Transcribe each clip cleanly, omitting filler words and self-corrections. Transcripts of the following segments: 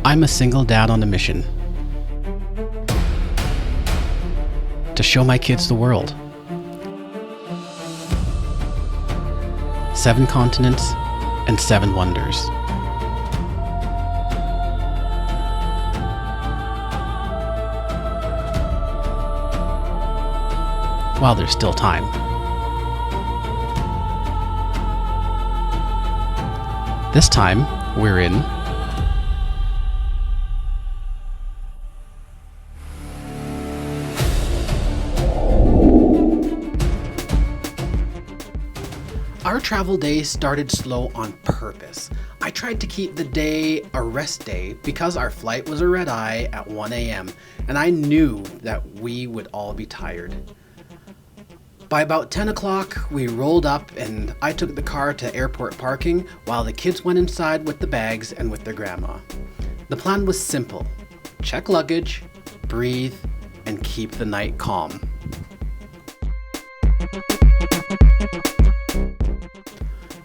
I'm a single dad on a mission to show my kids the world. 7 continents and 7 wonders. While there's still time. This time, we're in Our travel day started slow on purpose. I tried to keep the day a rest day because our flight was a red-eye at 1 a.m. and I knew that we would all be tired. By about 10 o'clock, we rolled up and I took the car to airport parking while the kids went inside with the bags and with their grandma. The plan was simple: check luggage, breathe, and keep the night calm.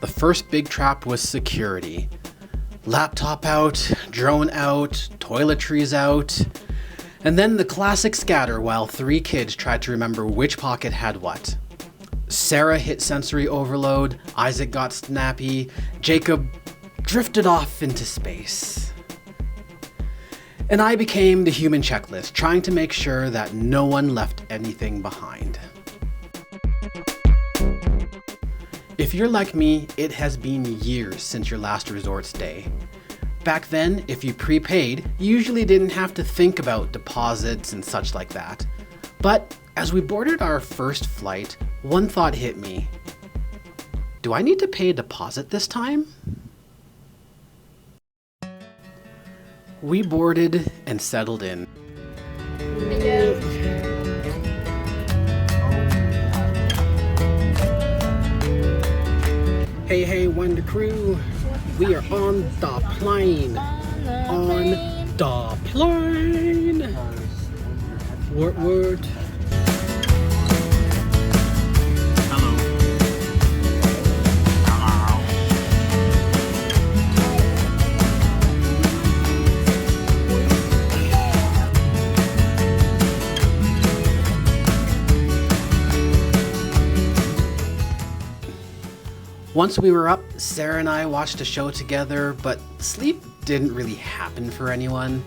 The first big trap was security. Laptop out, drone out, toiletries out, and then the classic scatter while 3 kids tried to remember which pocket had what. Sarah hit sensory overload, Isaac got snappy, Jacob drifted off into space. And I became the human checklist, trying to make sure that no one left anything behind. If you're like me, it has been years since your last resort stay. Back then, if you prepaid, you usually didn't have to think about deposits and such like that. But as we boarded our first flight, one thought hit me. Do I need to pay a deposit this time? We boarded and settled in. Hey, Wonder Crew. We are on the plane. On the plane. Word. Once we were up, Sarah and I watched a show together, but sleep didn't really happen for anyone.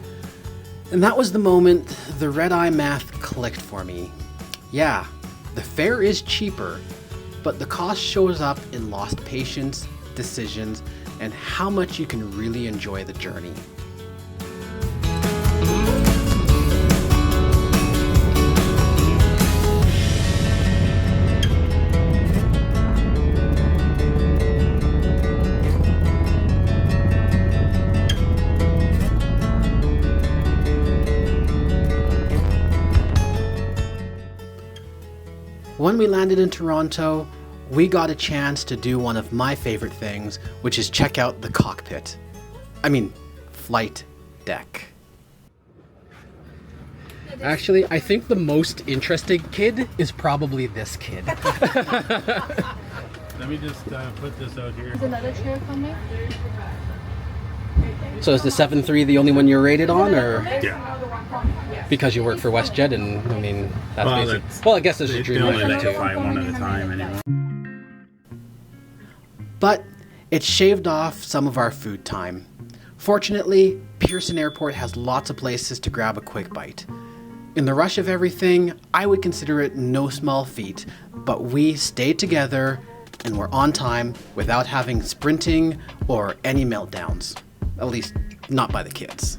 And that was the moment the red-eye math clicked for me. Yeah, the fare is cheaper, but the cost shows up in lost patience, decisions, and how much you can really enjoy the journey. When we landed in Toronto, we got a chance to do one of my favorite things, which is check out the cockpit. Flight deck. Actually, I think the most interesting kid is probably this kid. Let me just put this out here. Is another chair coming? So is the 7.3 the only one you're rated on, or? Yeah. Because you work for WestJet, and that's basic. Well, I guess there's a dream. They only let you fly one at a time anyway. But it shaved off some of our food time. Fortunately, Pearson Airport has lots of places to grab a quick bite. In the rush of everything, I would consider it no small feat, but we stayed together and were on time without having sprinting or any meltdowns. At least, not by the kids.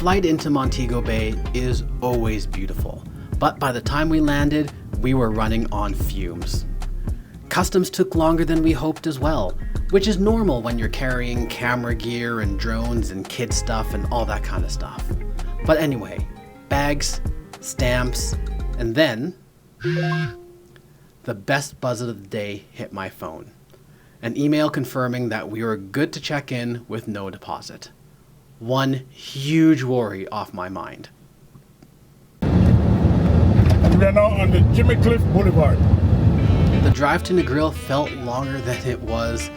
flight into Montego Bay is always beautiful, but by the time we landed, we were running on fumes. Customs took longer than we hoped as well, which is normal when you're carrying camera gear and drones and kid stuff and all that kind of stuff. But anyway, bags, stamps, and then the best buzz of the day hit my phone. An email confirming that we were good to check in with no deposit. One huge worry off my mind. We are now on the Jimmy Cliff Boulevard. The drive to Negril felt longer than it was,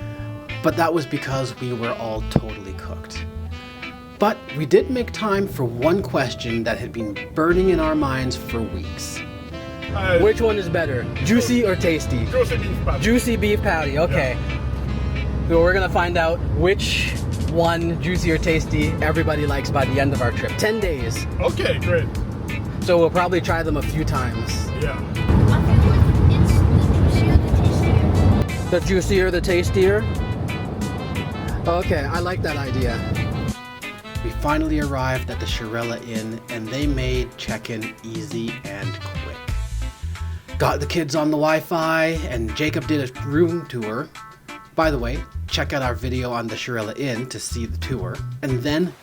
but that was because we were all totally cooked. But we did make time for one question that had been burning in our minds for weeks. Which one is better, juicy or tasty? Juicy beef patty. Juicy beef patty, okay. Yeah. So we're gonna find out which one, juicy or tasty, everybody likes by the end of our trip. 10 days. Okay, great. So we'll probably try them a few times. Yeah. The juicier, the tastier? Okay, I like that idea. We finally arrived at the Shirella Inn and they made check-in easy and quick. Got the kids on the Wi-Fi and Jacob did a room tour. By the way, check out our video on the Shirella Inn to see the tour. And then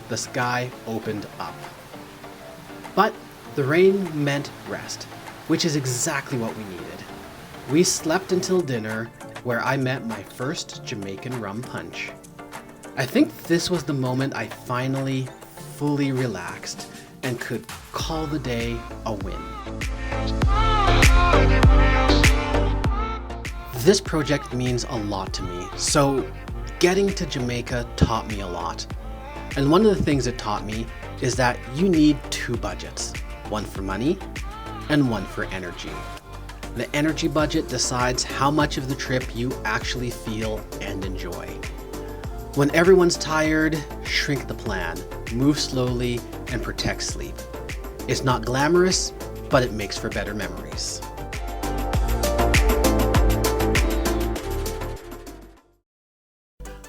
the sky opened up. But the rain meant rest, which is exactly what we needed. We slept until dinner, where I met my first Jamaican rum punch. I think this was the moment I finally fully relaxed and could call the day a win. This project means a lot to me, so getting to Jamaica taught me a lot. And one of the things it taught me is that you need two budgets, one for money and one for energy. The energy budget decides how much of the trip you actually feel and enjoy. When everyone's tired, shrink the plan, move slowly, and protect sleep. It's not glamorous, but it makes for better memories.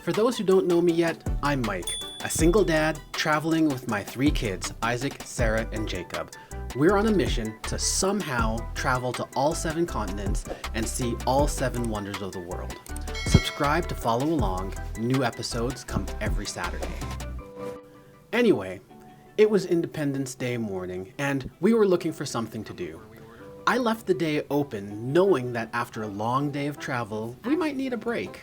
For those who don't know me yet, I'm Mike, a single dad traveling with my 3 kids, Isaac, Sarah, and Jacob. We're on a mission to somehow travel to all 7 continents and see all 7 wonders of the world. Subscribe to follow along. New episodes come every Saturday. Anyway, it was Independence Day morning and we were looking for something to do. I left the day open knowing that after a long day of travel, we might need a break.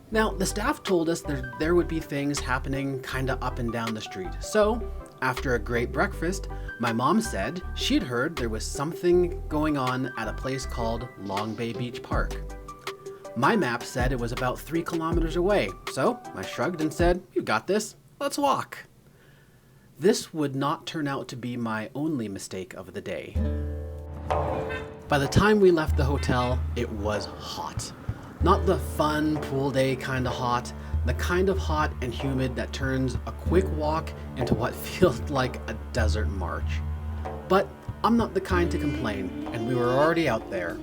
Now, the staff told us there would be things happening kinda up and down the street. So, after a great breakfast, my mom said she'd heard there was something going on at a place called Long Bay Beach Park. My map said it was about 3 kilometers away, so I shrugged and said, "You got this, let's walk." This would not turn out to be my only mistake of the day. By the time we left the hotel, it was hot. Not the fun pool day kind of hot, the kind of hot and humid that turns a quick walk into what feels like a desert march. But I'm not the kind to complain, and we were already out there.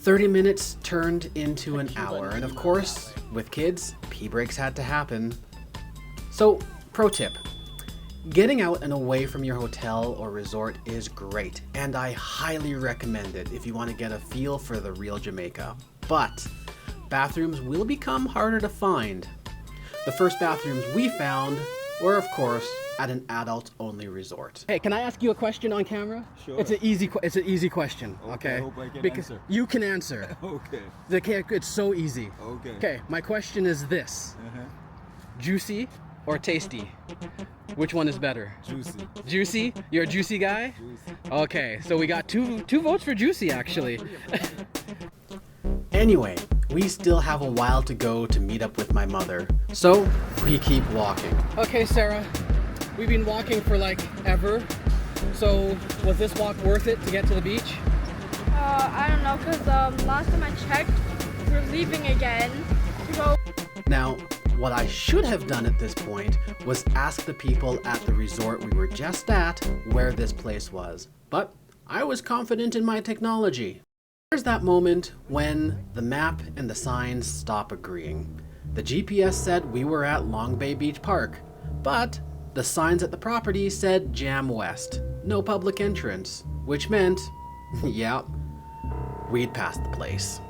30 minutes turned into an hour, and of course, with kids, pee breaks had to happen. So, pro tip. Getting out and away from your hotel or resort is great, and I highly recommend it if you want to get a feel for the real Jamaica. But bathrooms will become harder to find. The first bathrooms we found were, of course, at an adult-only resort. Hey, can I ask you a question on camera? Sure. It's an easy question, okay? I hope I can because answer. you can answer. Okay. It's so easy. Okay. Okay, my question is this. Juicy or tasty? Which one is better? Juicy. Juicy? You're a juicy guy? Juicy. Okay, so we got two votes for juicy, actually. Anyway, we still have a while to go to meet up with my mother, so we keep walking. Okay, Sarah, we've been walking for like ever. So was this walk worth it to get to the beach? I don't know, because last time I checked, we're leaving again to go. Now, what I should have done at this point was ask the people at the resort we were just at where this place was. But I was confident in my technology. There's that moment when the map and the signs stop agreeing. The GPS said we were at Long Bay Beach Park, but the signs at the property said Jam West, no public entrance, which meant, yeah, we'd passed the place.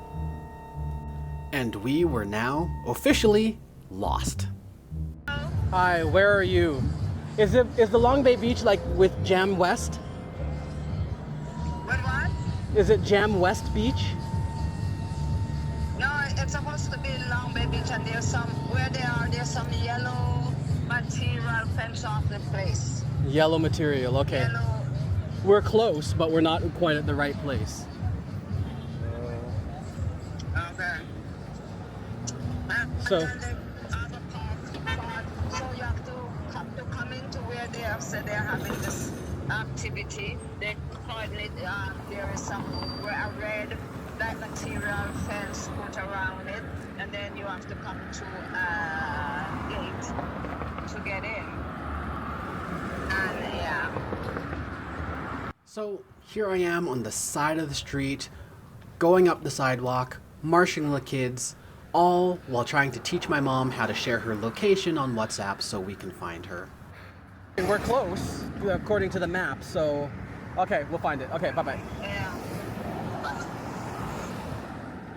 And we were now officially lost. Hi, where are you? Is the Long Bay Beach like with Jam West? What? Is it Jam West Beach? No, it's supposed to be Long Bay Beach, and there's some yellow material fence off the place. Yellow material, okay. Yellow. We're close, but we're not quite at the right place. Okay. So- And then the other part, so you have to come into where they have said they're having this activity. They coordinate. There is some a red that material fence put around it, and then you have to come to a gate to get in. And yeah. So here I am on the side of the street, going up the sidewalk, marshalling the kids, all while trying to teach my mom how to share her location on WhatsApp so we can find her. We're close, according to the map, so... Okay, we'll find it. Okay, bye-bye. Yeah.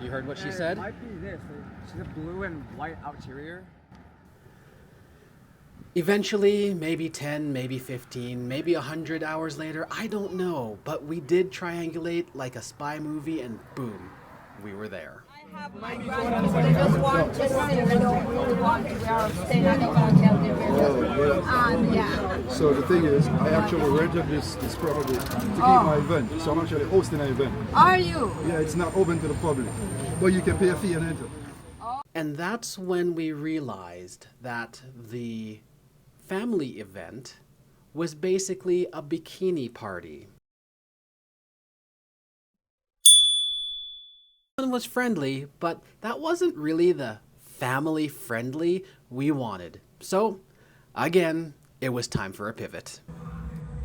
You heard what she said? It might be this. She's a blue and white exterior. Eventually, maybe 10, maybe 15, maybe 100 hours later, I don't know, but we did triangulate like a spy movie and boom, we were there. My grandparents, they just want to see, they don't really want to, we are staying at the hotel, they were just, and yeah. So the thing is, I actually rented this property to keep my event. So I'm actually hosting an event. Are you? Yeah, it's not open to the public, but you can pay a fee and enter. And that's when we realized that the family event was basically a bikini party. Everyone was friendly, but that wasn't really the family friendly we wanted. So, again, it was time for a pivot.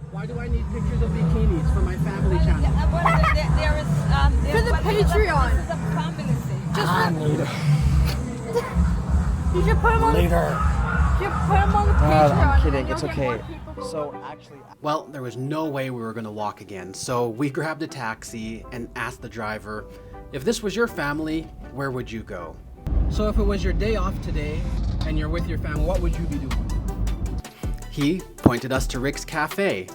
Why do I need pictures of bikinis for my family channel? For the Patreon. This is a family thing. You should put them on Later. You should put them on the Patreon. I'm kidding. and It's you'll get okay. more people. So actually, Well, there was no way we were going to walk again, so we grabbed a taxi and asked the driver, if this was your family, where would you go? So if it was your day off today and you're with your family, what would you be doing? He pointed us to Rick's Cafe,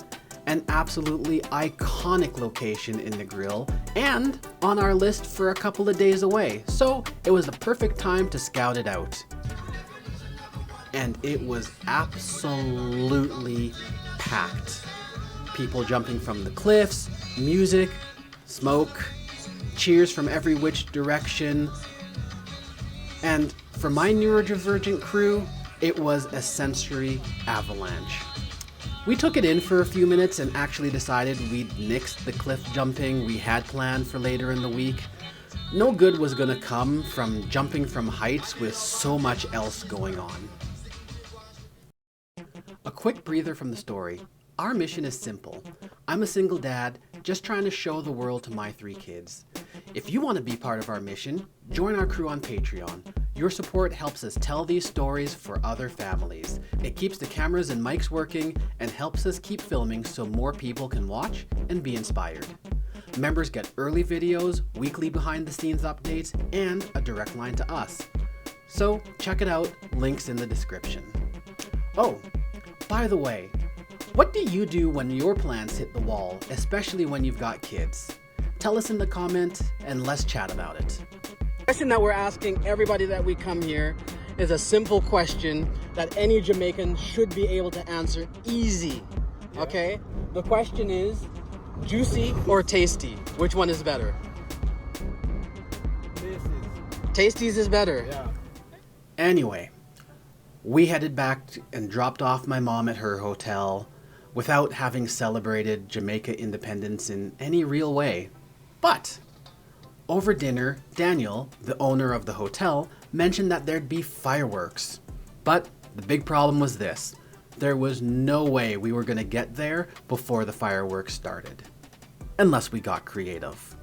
an absolutely iconic location in Negril and on our list for a couple of days away, so it was the perfect time to scout it out. And it was absolutely packed. People jumping from the cliffs, music, smoke, cheers from every which direction. And for my neurodivergent crew, it was a sensory avalanche. We took it in for a few minutes and actually decided we'd nix the cliff jumping we had planned for later in the week. No good was gonna come from jumping from heights with so much else going on. A quick breather from the story. Our mission is simple. I'm a single dad, just trying to show the world to my 3 kids. If you want to be part of our mission, join our crew on Patreon. Your support helps us tell these stories for other families. It keeps the cameras and mics working and helps us keep filming so more people can watch and be inspired. Members get early videos, weekly behind the scenes updates, and a direct line to us. So check it out, links in the description. Oh, by the way, what do you do when your plans hit the wall, especially when you've got kids? Tell us in the comments and let's chat about it. The question that we're asking everybody that we come here is a simple question that any Jamaican should be able to answer easy. Okay? The question is, juicy or tasty? Which one is better? Tasties is better. Yeah. Anyway, we headed back and dropped off my mom at her hotel without having celebrated Jamaica independence in any real way. But over dinner, Daniel, the owner of the hotel, mentioned that there'd be fireworks. But the big problem was this. There was no way we were going to get there before the fireworks started. Unless we got creative.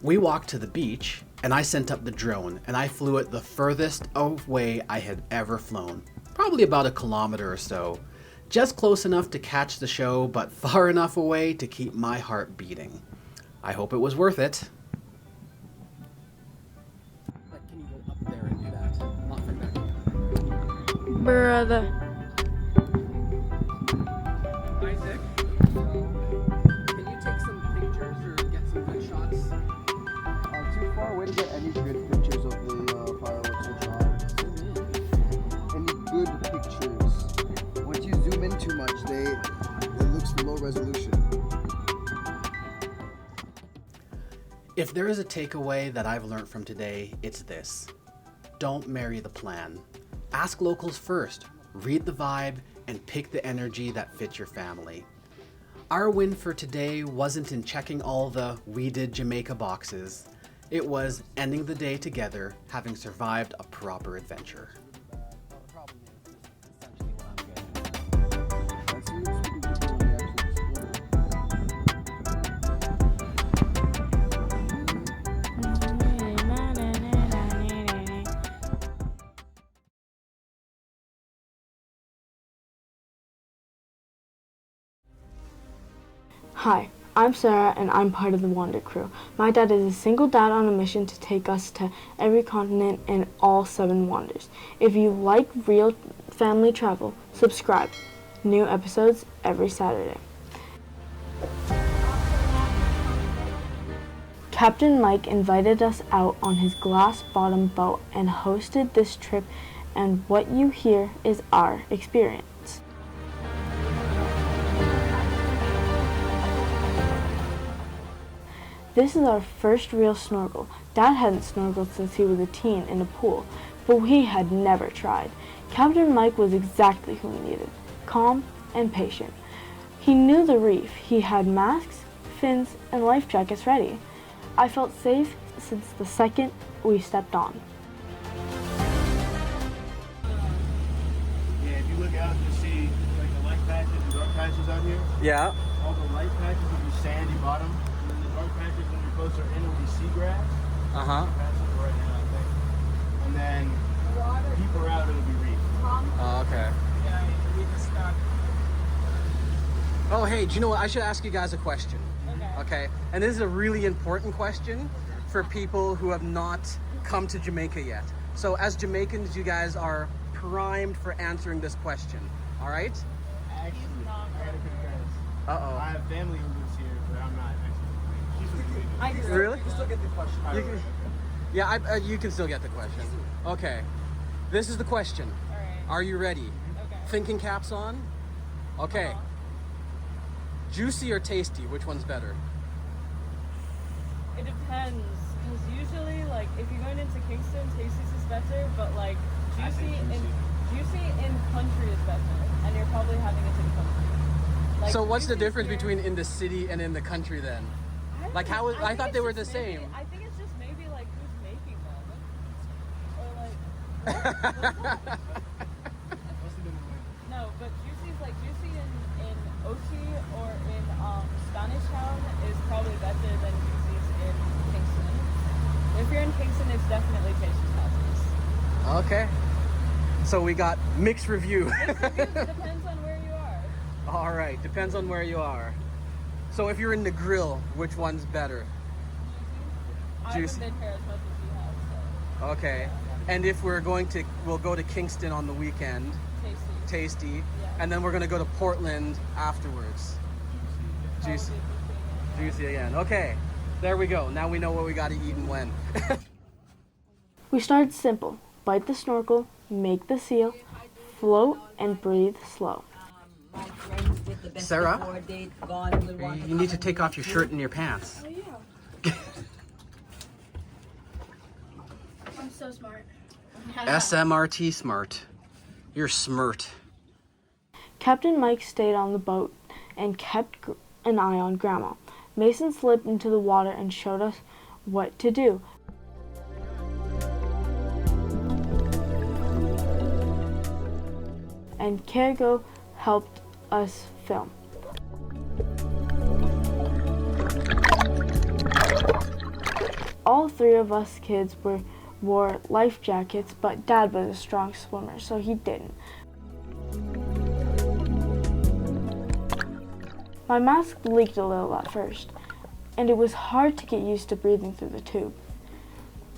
We walked to the beach, and I sent up the drone, and I flew it the furthest away I had ever flown. Probably about a kilometer or so. Just close enough to catch the show, but far enough away to keep my heart beating. I hope it was worth it. But can you go up there and do that? Not from there. Brother. Isaac, can you take some pictures or get some good shots? Too far away to get any good pictures of the fireworks or shot. Any good pictures. Once you zoom in too much, it looks low resolution. If there is a takeaway that I've learned from today, it's this. Don't marry the plan. Ask locals first, read the vibe, and pick the energy that fits your family. Our win for today wasn't in checking all the "we did Jamaica" boxes. It was ending the day together, having survived a proper adventure. The problem is essentially what I'm getting. Hi, I'm Sarah and I'm part of the Wander Crew. My dad is a single dad on a mission to take us to every continent and all 7 wonders. If you like real family travel, subscribe. New episodes every Saturday. Captain Mike invited us out on his glass-bottom boat and hosted this trip, and what you hear is our experience. This is our first real snorkel. Dad hadn't snorkeled since he was a teen in a pool, but we had never tried. Captain Mike was exactly who we needed, calm and patient. He knew the reef. He had masks, fins, and life jackets ready. I felt safe since the second we stepped on. Yeah, if you look out, you see like the light patches and dark patches out here. Yeah. All the light patches will be sandy bottom, and then the dark patches when you're closer in will be seagrass. Uh-huh. Patches right now, I think. And then deeper out it'll be reef. Oh, okay. Yeah, we just start. Oh, hey, do you know what? I should ask you guys a question. Okay. And this is a really important question for people who have not come to Jamaica yet. So as Jamaicans, you guys are primed for answering this question. All right? Actually, I gotta confess. Uh-oh. I have family who lives here, but I'm not actually. She's from Really? Just look at the question. You can, yeah, you can still get the question. Okay. This is the question. All right. Are you ready? Okay. Thinking caps on? Okay. Juicy or tasty? Which one's better? It depends, because usually, like, if you're going into Kingston, Tasty's is better, but, like, juicy in country is better, and you're probably having it in country. Like, So what's the Juicy's difference here- between in the city and in the country then? Like how I think thought it's they were just the maybe- same. I think it's just maybe, like, who's making them, or, like... No, but juicy in Ochi or in Spanish Town is probably better than juicy's in Kingston. If you're in Kingston, it's definitely Tasty's houses. Okay. So we got mixed review. It depends on where you are. All right, depends on where you are. So if you're in Negril, which one's better? I haven't been here as much as you have, so Okay. And if we'll go to Kingston on the weekend, Tasty, and then we're gonna go to Portland afterwards. Juicy. Juicy again. Okay. There we go. Now we know what we gotta eat and when. We started simple. Bite the snorkel, make the seal, float, and breathe slow. Sarah, you need to take off your shirt and your pants. Oh, yeah. I'm so smart. SMRT smart. You're smart. Captain Mike stayed on the boat and kept an eye on Grandma. Mason slipped into the water and showed us what to do. And Kergo helped us film. All three of us kids wore life jackets, but Dad was a strong swimmer, so he didn't. My mask leaked a little at first, and it was hard to get used to breathing through the tube.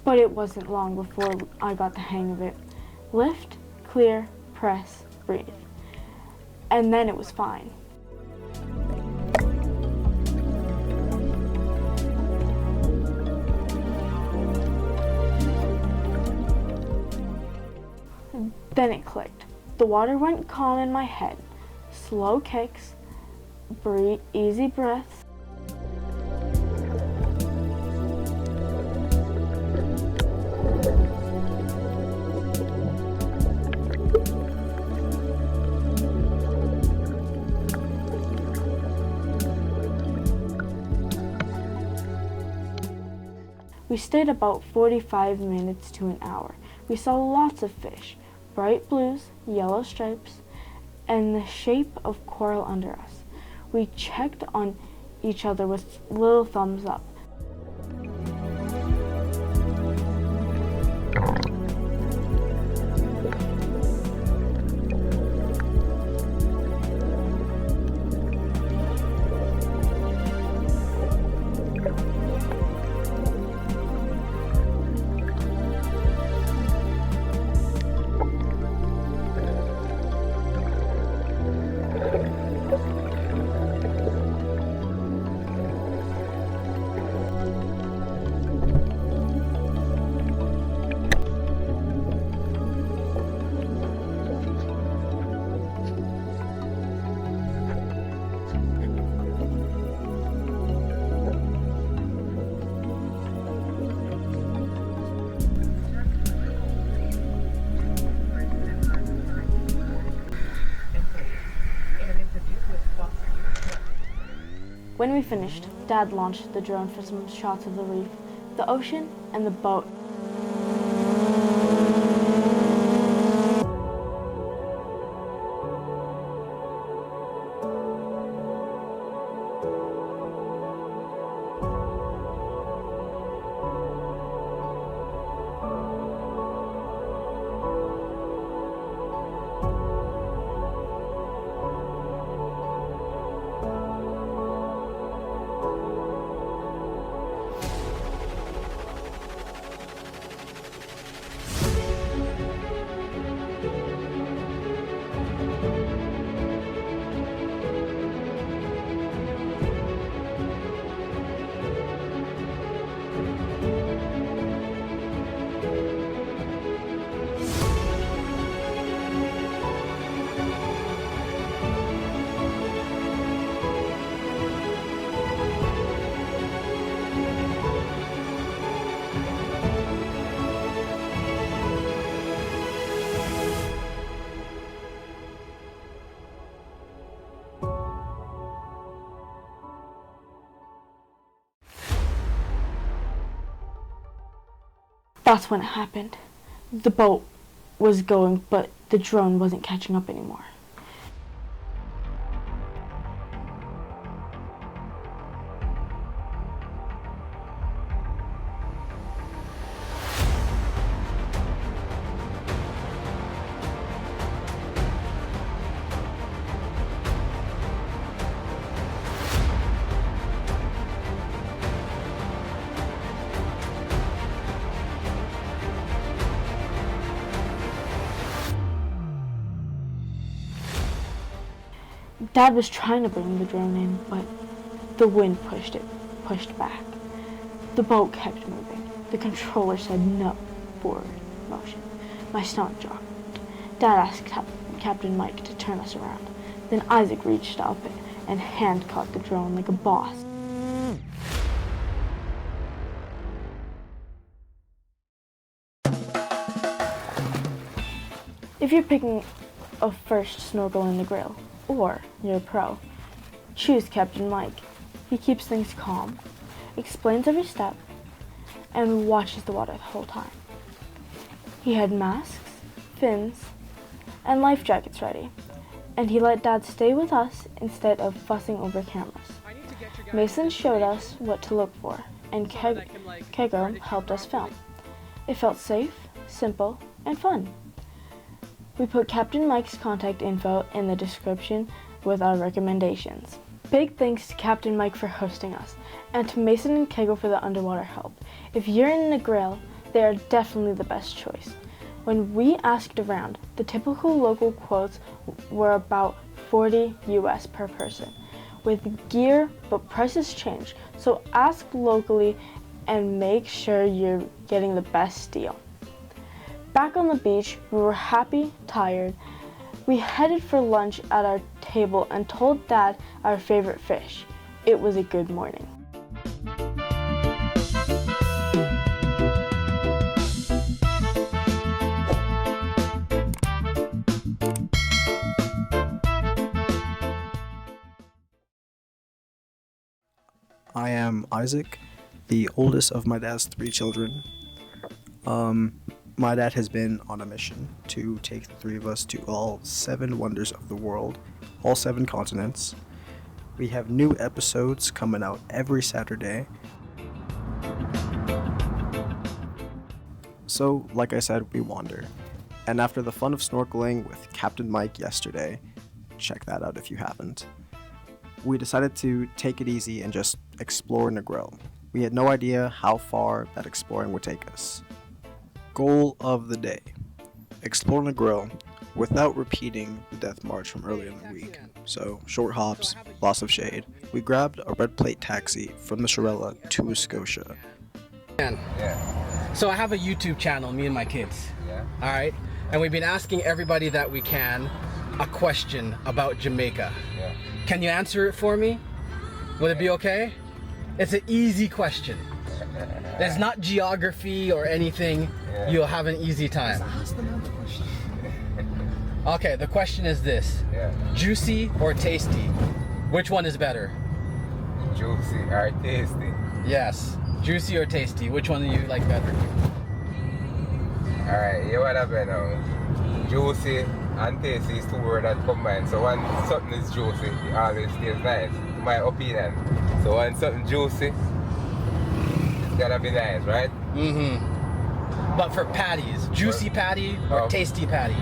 But it wasn't long before I got the hang of it. Lift, clear, press, breathe. And then it was fine. Then it clicked. The water went calm in my head. Slow kicks, easy breaths. We stayed about 45 minutes to an hour. We saw lots of fish, bright blues, yellow stripes, and the shape of coral under us. We checked on each other with little thumbs up. When we finished, Dad launched the drone for some shots of the reef, the ocean, and the boat. That's when it happened. The boat was going, but the drone wasn't catching up anymore. Dad was trying to bring the drone in, but the wind pushed back. The boat kept moving. The controller said no forward motion. My stomach dropped. Dad asked Captain Mike to turn us around. Then Isaac reached up and hand caught the drone like a boss. If you're picking a first snorkel in Negril, or you're a pro, choose Captain Mike. He keeps things calm, explains every step, and watches the water the whole time. He had masks, fins, and life jackets ready, and he let Dad stay with us instead of fussing over cameras. Mason showed us what to look for. and Kego helped us film. It felt safe, simple, and fun. We put Captain Mike's contact info in the description with our recommendations. Big thanks to Captain Mike for hosting us, and to Mason and Kego for the underwater help. If you're in Negril, they are definitely the best choice. When we asked around, the typical local quotes were about $40 US per person. With gear, but prices change, so ask locally and make sure you're getting the best deal. Back on the beach, we were happy, tired. We headed for lunch at our table and told Dad our favorite fish. It was a good morning. I am Isaac, the oldest of my dad's 3 children. My dad has been on a mission to take the 3 of us to all 7 wonders of the world, all 7 continents. We have new episodes coming out every Saturday. So, like I said, we wander. And after the fun of snorkeling with Captain Mike yesterday, check that out if you haven't, we decided to take it easy and just explore Negril. We had no idea how far that exploring would take us. Goal of the day: explore Negril without repeating the death march from earlier in the week. So, short hops, loss of shade. We grabbed a red plate taxi from the Shirella to Scotia. So I have a YouTube channel, me and my kids. Alright? And we've been asking everybody that we can a question about Jamaica. Can you answer it for me? Would it be okay? It's an easy question. It's not geography or anything. You'll have an easy time. Okay, the question is this. Juicy or tasty? Which one is better? Juicy or tasty? Yes. Juicy or tasty? Which one do you like better? Alright, you want to be now. Juicy and tasty is 2 words that combine. So when something is juicy, it always tastes nice, in my opinion. So when something juicy, it's gotta be nice, right? But for patties, juicy patty or tasty patty?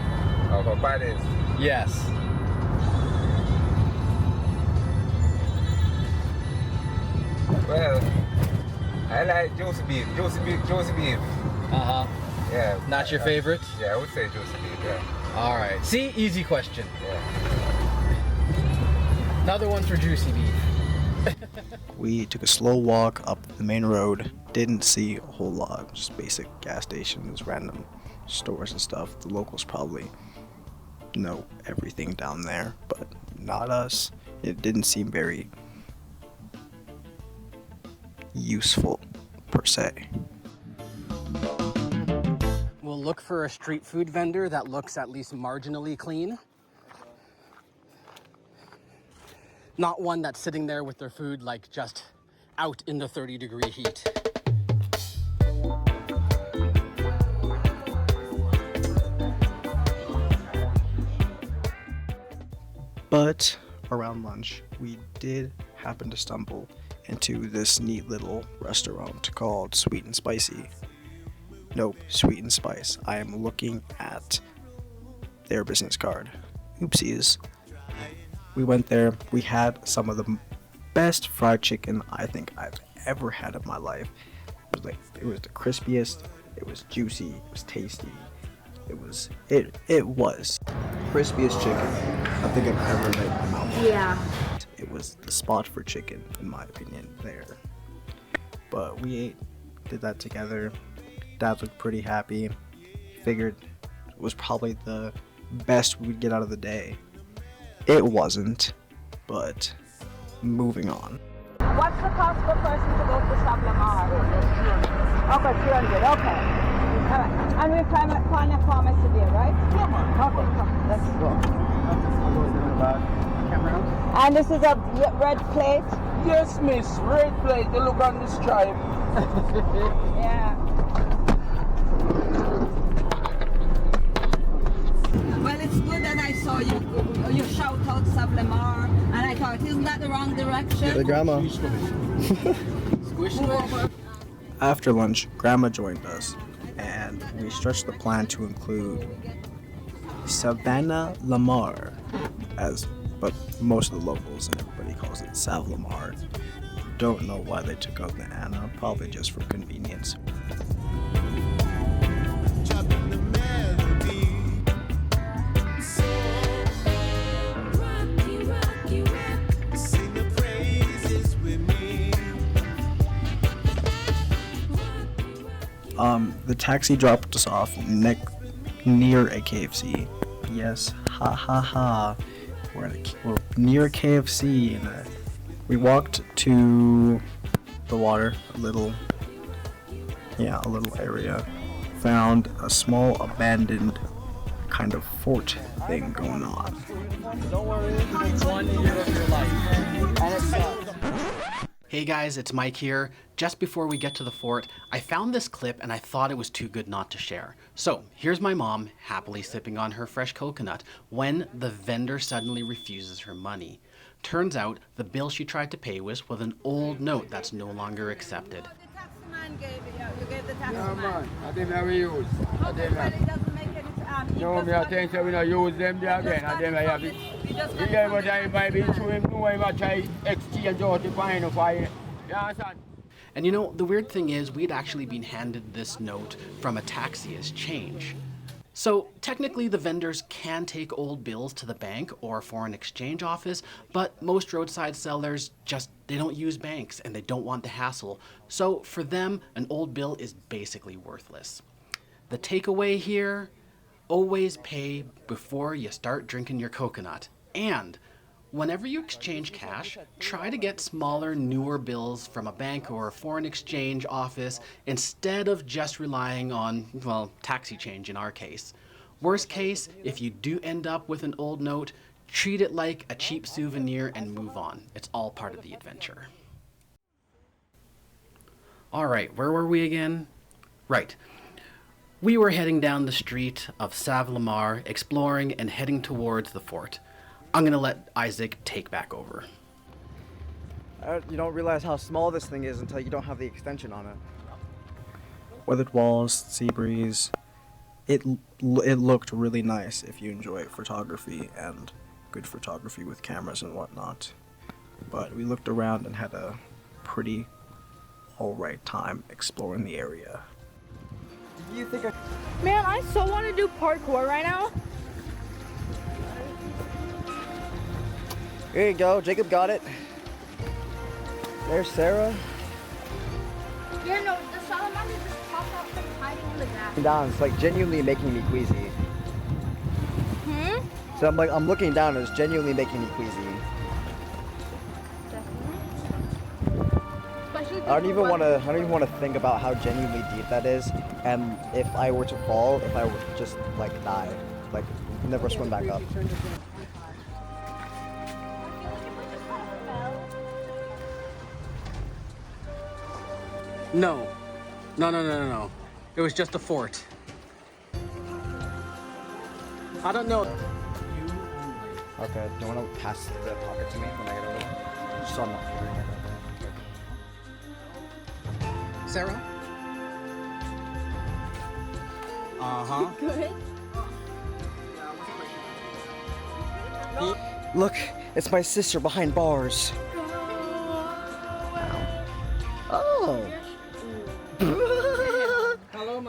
Oh, for patties? Yes. Well, I like juicy beef. Juicy beef. Yeah. Not your favorite? Yeah, I would say juicy beef, yeah. Alright. See? Easy question. Yeah. Another one for juicy beef. We took a slow walk up the main road. Didn't see a whole lot. Just basic gas stations, random stores and stuff. The locals probably know everything down there, but not us. It didn't seem very useful, per se. We'll look for a street food vendor that looks at least marginally clean. Not one that's sitting there with their food like just out in the 30-degree heat. But around lunch, we did happen to stumble into this neat little restaurant called Sweet and Spicy. Nope, Sweet and Spice. I am looking at their business card. Oopsies. We went there. We had some of the best fried chicken I think I've ever had in my life. It was the crispiest. It was juicy. It was tasty. It was crispiest chicken I think I've ever made in my mouth. Yeah. It was the spot for chicken, in my opinion, there. But we ate, did that together. Dad looked pretty happy. Figured it was probably the best we'd get out of the day. It wasn't, but moving on. What's the cost per person to go to Sablamar? Okay, 300, okay. All right. And we find a pharmacy there, right? Come on. Okay, come. Let's go. And this is a red plate? Yes, miss. Red plate. You look on the stripe. Yeah. Well, it's good that I saw you shout out Sablamar, and I thought, isn't that the wrong direction? The grandma. After lunch, Grandma joined us, and we stretched the plan to include Savannah Lamar, but most of the locals and everybody calls it Sav Lamar. Don't know why they took out the Anna, probably just for convenience. The taxi dropped us off near a KFC. Yes, ha ha ha. We're near a KFC, and we walked to the water, a little area. Found a small abandoned kind of fort thing going on. Don't worry, it's 1 year of your life. And it sucks. Hey guys, it's Mike here. Just before we get to the fort, I found this clip and I thought it was too good not to share. So here's my mom happily sipping on her fresh coconut when the vendor suddenly refuses her money. Turns out the bill she tried to pay was with an old note that's no longer accepted. The taxman gave it, you gave the taxman. No man, I didn't have use. Okay, but it doesn't make any No, me I think so we don't use them there again. And then I have it. Yeah, but I might be to him, no, I try exchange out the fine of fire. Yeah, understand? And you know, the weird thing is we'd actually been handed this note from a taxi as change. So technically the vendors can take old bills to the bank or foreign exchange office, but most roadside sellers they don't use banks and they don't want the hassle. So for them, an old bill is basically worthless. The takeaway here, always pay before you start drinking your coconut. And whenever you exchange cash, try to get smaller, newer bills from a bank or a foreign exchange office instead of just relying on, well, taxi change in our case. Worst case, if you do end up with an old note, treat it like a cheap souvenir and move on. It's all part of the adventure. All right, where were we again? Right. We were heading down the street of Sav Lamar, exploring and heading towards the fort. I'm gonna let Isaac take back over. You don't realize how small this thing is until you don't have the extension on it. Weathered walls, sea breeze. It looked really nice if you enjoy photography and good photography with cameras and whatnot. But we looked around and had a pretty alright time exploring the area. Do you think Man, I so want to do parkour right now. Here you go, Jacob got it. There's Sarah. Yeah, no, the salamander just popped up from hiding in the grass. Down, it's like genuinely making me queasy. So I'm looking down, and it's genuinely making me queasy. I don't even want to think about how genuinely deep that is, and if I were to fall, if I were to just like die, like never swim back up. No. It was just a fort. I don't know. Okay, do you want to pass the pocket to me when I get over? Just so I'm not figuring it out. Sarah? Uh-huh. Good. Look, it's my sister behind bars. Oh.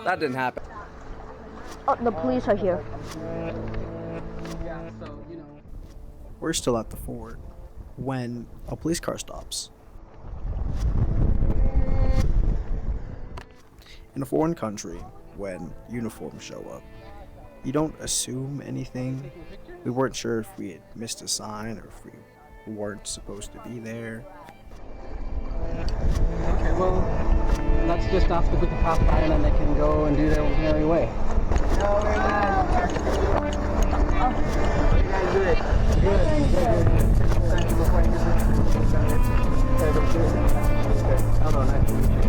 That didn't happen. Oh, the police are here. We're still at the fort when a police car stops. In a foreign country, when uniforms show up, you don't assume anything. We weren't sure if we had missed a sign or if we weren't supposed to be there. Okay, well, let's just ask the people to pass by and then they can go and do their merry way. Good. Hello, nice to meet you.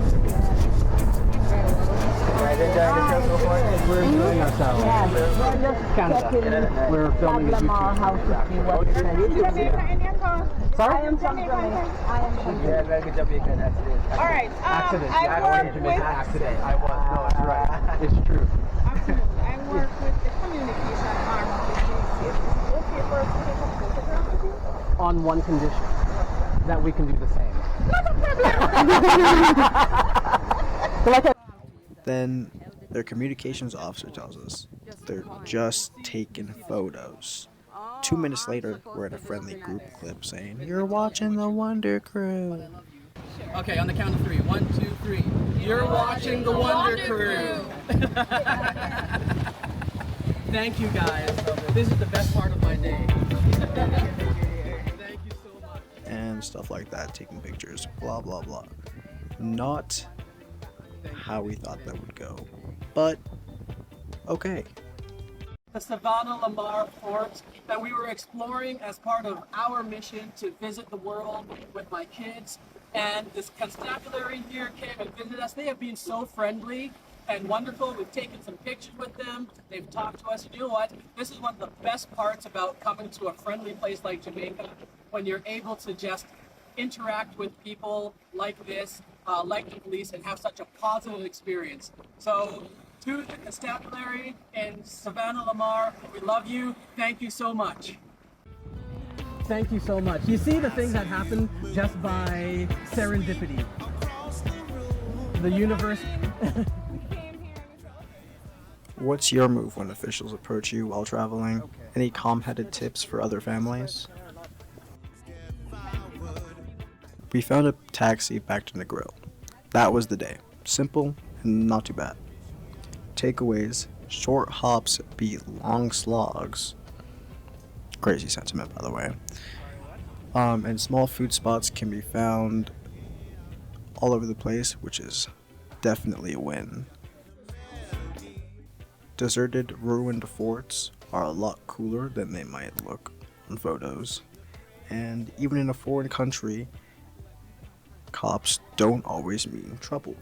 Guys enjoying the show so far? We're enjoying ourselves. Yeah, we're just Canada. We're filming a YouTube. Sorry? I am from Jamaica. Yeah, like a Jamaican accident. All right. Accident. I Yeah, I work wanted to make with. an accident. I was. No, it's right. It's true. Absolutely. I work with the communication arm of the GC. Okay, for us to take a photograph with you? On one condition, that we can do the same. Then their communications officer tells us they're just taking photos. 2 minutes later, we're in a friendly group clip saying, "You're watching the Wonder Crew." Okay, on the count of 3. 1, 2, 3. You're watching the Wonder Crew. Thank you guys. This is the best part of my day. Thank you so much. And stuff like that, taking pictures, blah blah blah. Not how we thought that would go, but okay. The Savannah Lamar Fort that we were exploring as part of our mission to visit the world with my kids. And this constabulary here came and visited us. They have been so friendly and wonderful. We've taken some pictures with them. They've talked to us. You know what? This is one of the best parts about coming to a friendly place like Jamaica, when you're able to just interact with people like this, like the police, and have such a positive experience. So, to the constabulary in Savannah Lamar, we love you. Thank you so much. Thank you so much. You see the things that happen just by serendipity. The universe. What's your move when officials approach you while traveling? Any calm-headed tips for other families? We found a taxi back to Negril. That was the day. Simple and not too bad. Takeaways: short hops beat long slogs. Crazy sentiment, by the way. And small food spots can be found all over the place, which is definitely a win. Deserted, ruined forts are a lot cooler than they might look on photos. And even in a foreign country, cops don't always mean trouble.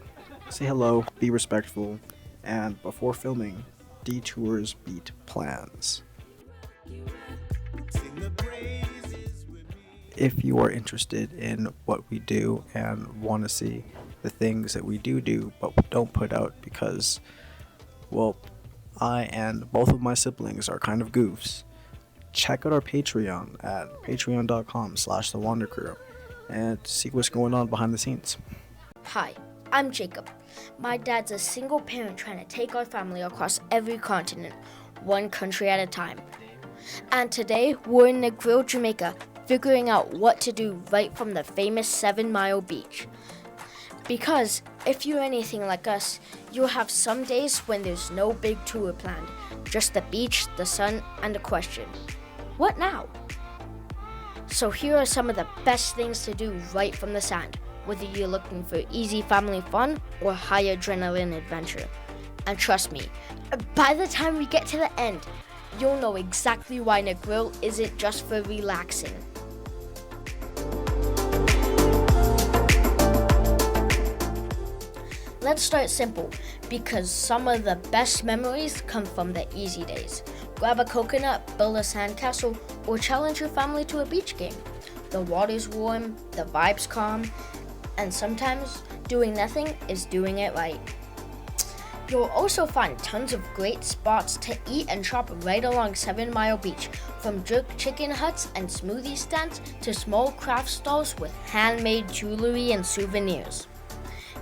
Say hello, be respectful, and before filming, detours beat plans. If you are interested in what we do and want to see the things that we do but don't put out because, well, I and both of my siblings are kind of goofs, check out our Patreon at patreon.com/thewandercrew and see what's going on behind the scenes. Hi, I'm Jacob. My dad's a single parent trying to take our family across every continent, one country at a time. And today, we're in Negril, Jamaica, figuring out what to do right from the famous 7 Mile beach. Because if you're anything like us, you'll have some days when there's no big tour planned, just the beach, the sun, and a question: what now? So here are some of the best things to do right from the sand, whether you're looking for easy family fun or high adrenaline adventure. And trust me, by the time we get to the end, you'll know exactly why Negril isn't just for relaxing. Let's start simple, because some of the best memories come from the easy days. Grab a coconut, build a sandcastle, or challenge your family to a beach game. The water's warm, the vibe's calm, and sometimes doing nothing is doing it right. You'll also find tons of great spots to eat and shop right along 7 Mile Beach, from jerk chicken huts and smoothie stands to small craft stalls with handmade jewelry and souvenirs.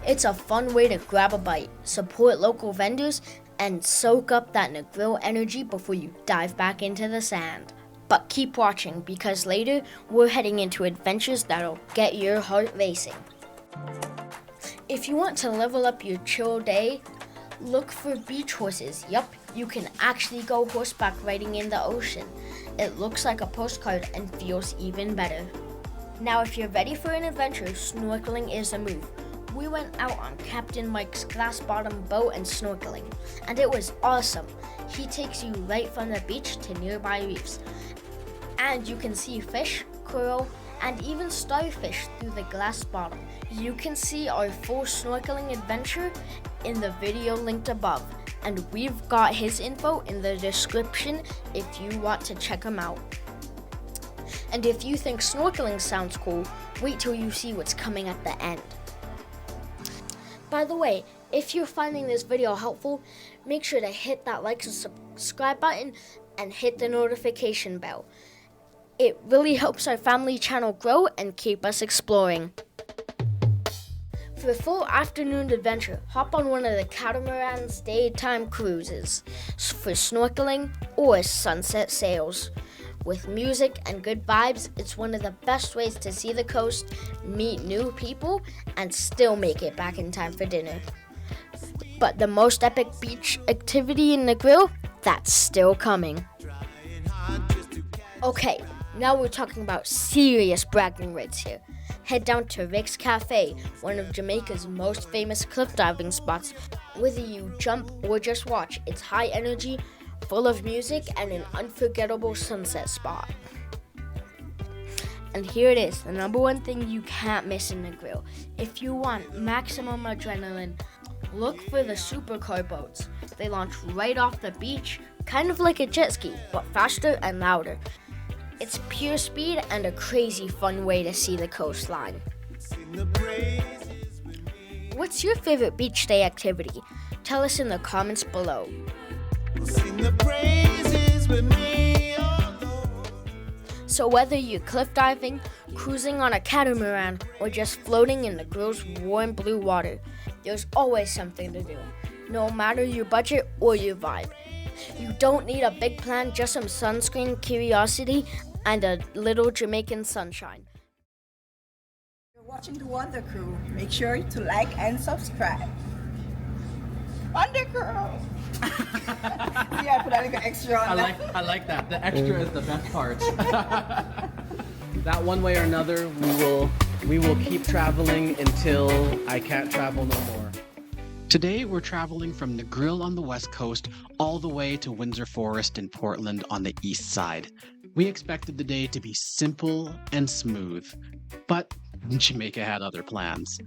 It's a fun way to grab a bite, support local vendors, and soak up that Negril energy before you dive back into the sand. But keep watching, because later we're heading into adventures that'll get your heart racing. If you want to level up your chill day, look for beach horses. Yup, you can actually go horseback riding in the ocean. It looks like a postcard and feels even better. Now if you're ready for an adventure, snorkeling is a move. We went out on Captain Mike's glass-bottom boat and snorkeling, and it was awesome. He takes you right from the beach to nearby reefs, and you can see fish, coral, and even starfish through the glass bottom. You can see our full snorkeling adventure in the video linked above, and we've got his info in the description if you want to check him out. And if you think snorkeling sounds cool, Wait till you see what's coming at the end. By the way, if you're finding this video helpful, make sure to hit that like and subscribe button and hit the notification bell. It really helps our family channel grow and keep us exploring. For a full afternoon adventure, hop on one of the catamaran's daytime cruises for snorkeling or sunset sails. With music and good vibes, it's one of the best ways to see the coast, meet new people, and still make it back in time for dinner. But the most epic beach activity in Negril, that's still coming. Okay, now we're talking about serious bragging rights here. Head down to Rick's Cafe, one of Jamaica's most famous cliff diving spots. Whether you jump or just watch, it's high energy, full of music, and an unforgettable sunset spot. And here it is, the number one thing you can't miss in Negril. If you want maximum adrenaline, look for the supercar boats. They launch right off the beach, kind of like a jet ski, but faster and louder. It's pure speed and a crazy fun way to see the coastline. What's your favorite beach day activity? Tell us in the comments below. So whether you're cliff diving, cruising on a catamaran, or just floating in the Negril's warm blue water, there's always something to do, no matter your budget or your vibe. You don't need a big plan, just some sunscreen, curiosity, and a little Jamaican sunshine. You're watching the Wonder Crew. Make sure to like and subscribe. Wonder Crew! See, I put a little extra on that. I like that. The extra is the best part. That one way or another, we will keep traveling until I can't travel no more. Today we're traveling from Negril on the west coast all the way to Windsor Forest in Portland on the east side. We expected the day to be simple and smooth, but Jamaica had other plans.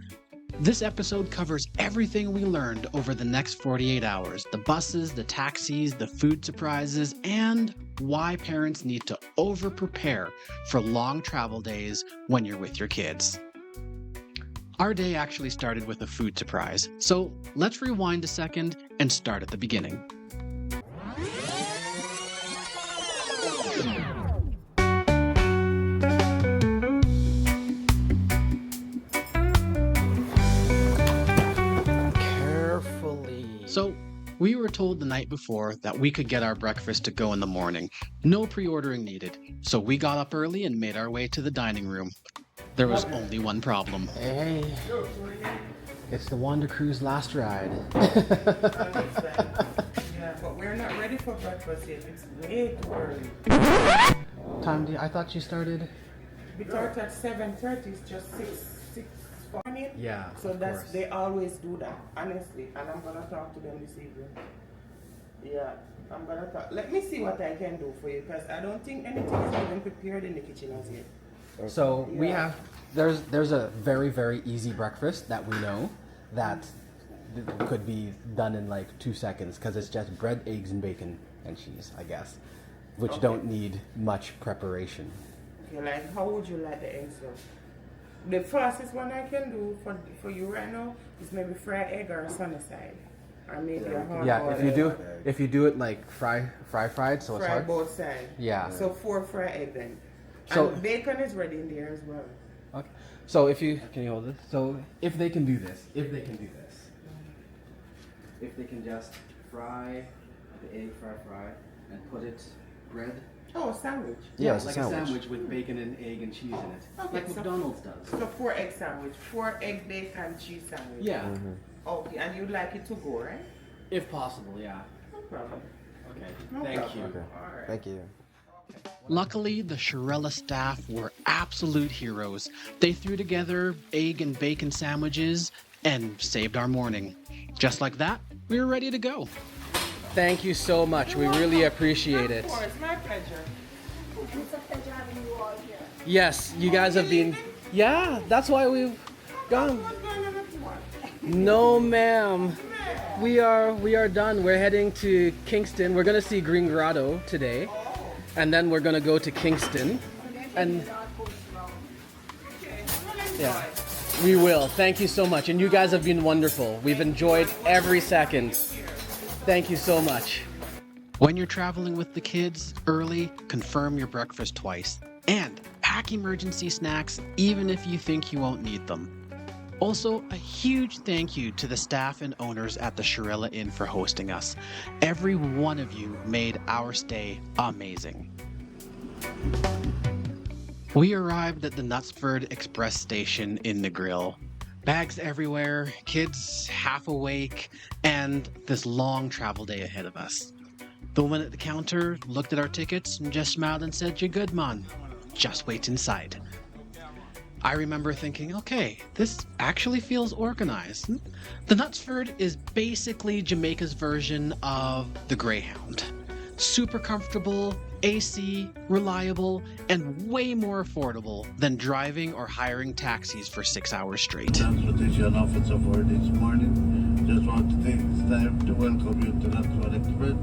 This episode covers everything we learned over the next 48 hours, the buses, the taxis, the food surprises, and why parents need to over-prepare for long travel days when you're with your kids. Our day actually started with a food surprise, so let's rewind a second and start at the beginning. So, we were told the night before that we could get our breakfast to go in the morning. No pre-ordering needed. So we got up early and made our way to the dining room. There was only one problem. Hey, it's the Wonder Crew's last ride. Yeah, but we're not ready for breakfast yet. It's way too early. I thought you started? We start at 7:30. It's just 6 morning. Yeah. So they always do that, honestly. And I'm gonna talk to them this evening. Yeah, I'm gonna talk. Let me see what I can do for you, because I don't think anything is even prepared in the kitchen as yet. So yeah. we have there's a very, very easy breakfast that we know that could be done in like 2 seconds, because it's just bread, eggs, and bacon and cheese, I guess, which don't need much preparation. Okay, like how would you like the eggs though? The fastest one I can do for you right now is maybe fried egg or a sunny side, or maybe a hard boiled if you do it like fried, so it's hard. both sides. Yeah. So 4 fried egg then. So and bacon is ready in there as well. Okay. So can you hold it? So if they can just fry the egg, fry, and put it bread. Oh, a sandwich. Yeah, like a sandwich with bacon and egg and cheese in it. Okay, Like McDonald's does. So 4 egg sandwich, 4 egg bacon cheese sandwich. Yeah. Okay, and you'd like it to go, right? If possible, yeah. No problem. Okay. No Thank problem. you. Okay. All right. Thank you. Luckily, the Shirella staff were absolute heroes. They threw together egg and bacon sandwiches and saved our morning. Just like that, we were ready to go. Thank you so much. We really appreciate it. Of course, my pleasure. It's a pleasure having you all here. Yes, you guys have been. Yeah, that's why we've gone. No, ma'am. We are done. We're heading to Kingston. We're gonna see Green Grotto today, and then we're gonna go to Kingston. And Yeah, we will. Thank you so much. And you guys have been wonderful. We've enjoyed every second. Thank you so much. When you're traveling with the kids, early, confirm your breakfast twice. And pack emergency snacks even if you think you won't need them. Also, a huge thank you to the staff and owners at the Shirella Inn for hosting us. Every one of you made our stay amazing. We arrived at the Knutsford Express station in Negril. Bags everywhere, kids half awake, and this long travel day ahead of us. The woman at the counter looked at our tickets and just smiled and said, "You're good, man. Just wait inside." I remember thinking, okay, this actually feels organized. The Knutsford is basically Jamaica's version of the Greyhound. Super comfortable, AC, reliable, and way more affordable than driving or hiring taxis for 6 hours straight. Transportation officer for this morning. Just want to take this time to welcome you to Knutsford Express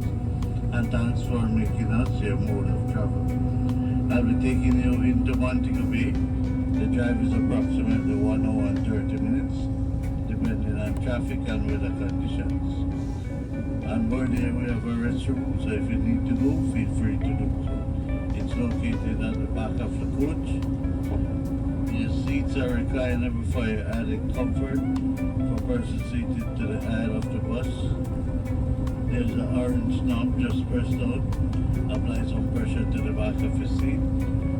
and thanks for making us your mode of travel. I'll be taking you into Montego Bay. The drive is approximately 1 hour and 30 minutes, depending on traffic and weather conditions. On board here we have a restroom, so if you need to go, feel free to do so. It's located at the back of the coach. Your seats are reclinable for your added comfort for persons seated to the aisle of the bus. There's an orange knob just pressed down. Apply some pressure to the back of your seat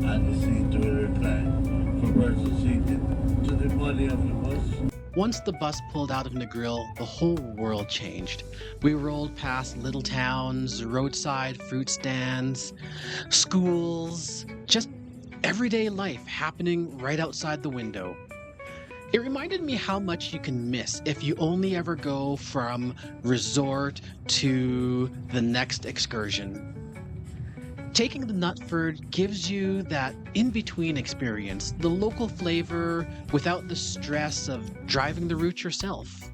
and the seat will recline. For persons seated to the body of the bus. Once the bus pulled out of Negril, the whole world changed. We rolled past little towns, roadside fruit stands, schools, just everyday life happening right outside the window. It reminded me how much you can miss if you only ever go from resort to the next excursion. Taking the Knutsford gives you that in-between experience, the local flavor without the stress of driving the route yourself.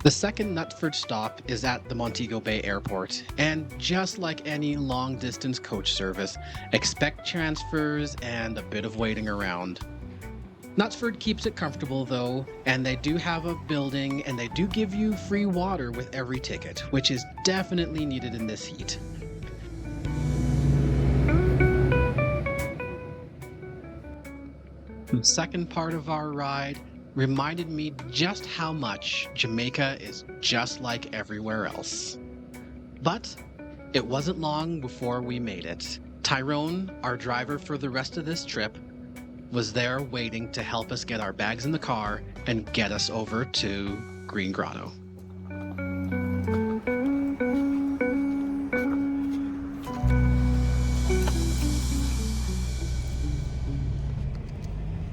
The second Knutsford stop is at the Montego Bay Airport, and just like any long-distance coach service, expect transfers and a bit of waiting around. Knutsford keeps it comfortable though, and they do have a building and they do give you free water with every ticket, which is definitely needed in this heat. The second part of our ride reminded me just how much Jamaica is just like everywhere else. But it wasn't long before we made it. Tyrone, our driver for the rest of this trip, was there waiting to help us get our bags in the car and get us over to Green Grotto.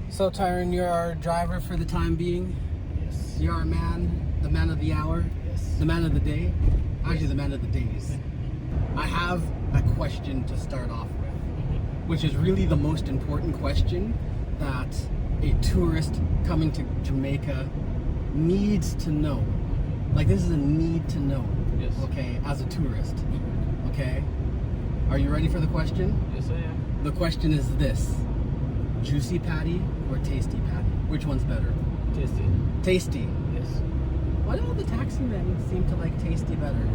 So Tyrone, you're our driver for the time being? Yes. You're our man, the man of the hour? Yes. The man of the day? Actually, the man of the days. I have a question to start off with, which is really the most important question that a tourist coming to Jamaica needs to know. Like, this is a need to know, Yes. okay, as a tourist, okay? Are you ready for the question? Yes, I am. The question is this: juicy patty or tasty patty? Which one's better? Tasty. Tasty. Yes. Why do all the taxi men seem to like tasty better?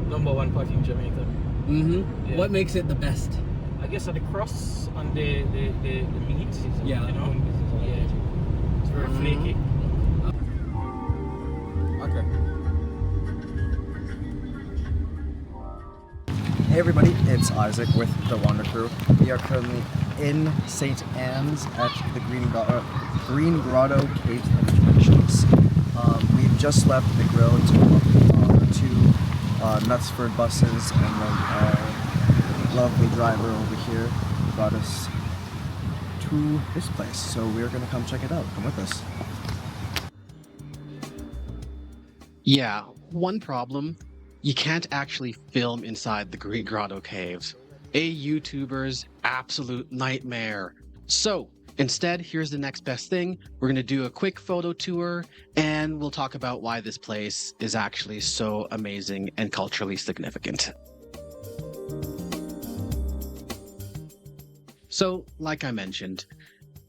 Number one patty in Jamaica. Mm-hmm. Yeah. What makes it the best? I guess the crust on the meat. Yeah. You know? Yeah. It's very flaky. Okay. Hey everybody, it's Isaac with the Wander Crew. We are currently in St. Anne's at the Green Grotto Caves and Traditions. We've just left the grill to two Knutsford buses, and then our lovely driver over here brought us to this place. So we're gonna come check it out. Come with us. Yeah, one problem. You can't actually film inside the Green Grotto Caves. A YouTuber's absolute nightmare. So, Instead, here's the next best thing. We're going to do a quick photo tour and we'll talk about why this place is actually so amazing and culturally significant. So, like I mentioned,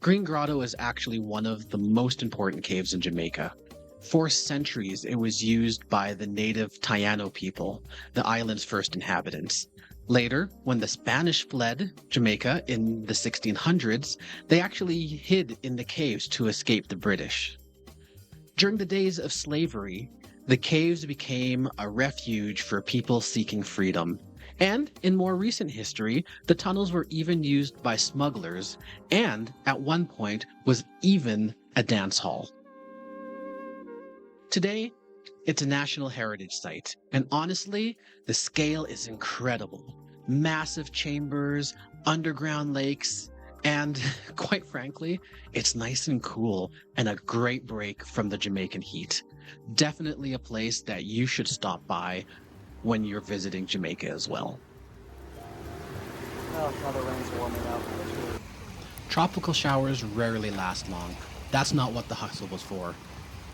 Green Grotto is actually one of the most important caves in Jamaica. For centuries, it was used by the native Taino people, the island's first inhabitants. Later, when the Spanish fled Jamaica in the 1600s, they actually hid in the caves to escape the British. During the days of slavery, the caves became a refuge for people seeking freedom. And in more recent history, the tunnels were even used by smugglers, and at one point was even a dance hall. Today, it's a National Heritage Site, and honestly, the scale is incredible. Massive chambers, underground lakes, and quite frankly, it's nice and cool and a great break from the Jamaican heat. Definitely a place that you should stop by when you're visiting Jamaica as well. Oh, now the rain's warming up. Tropical showers rarely last long. That's not what the hustle was for.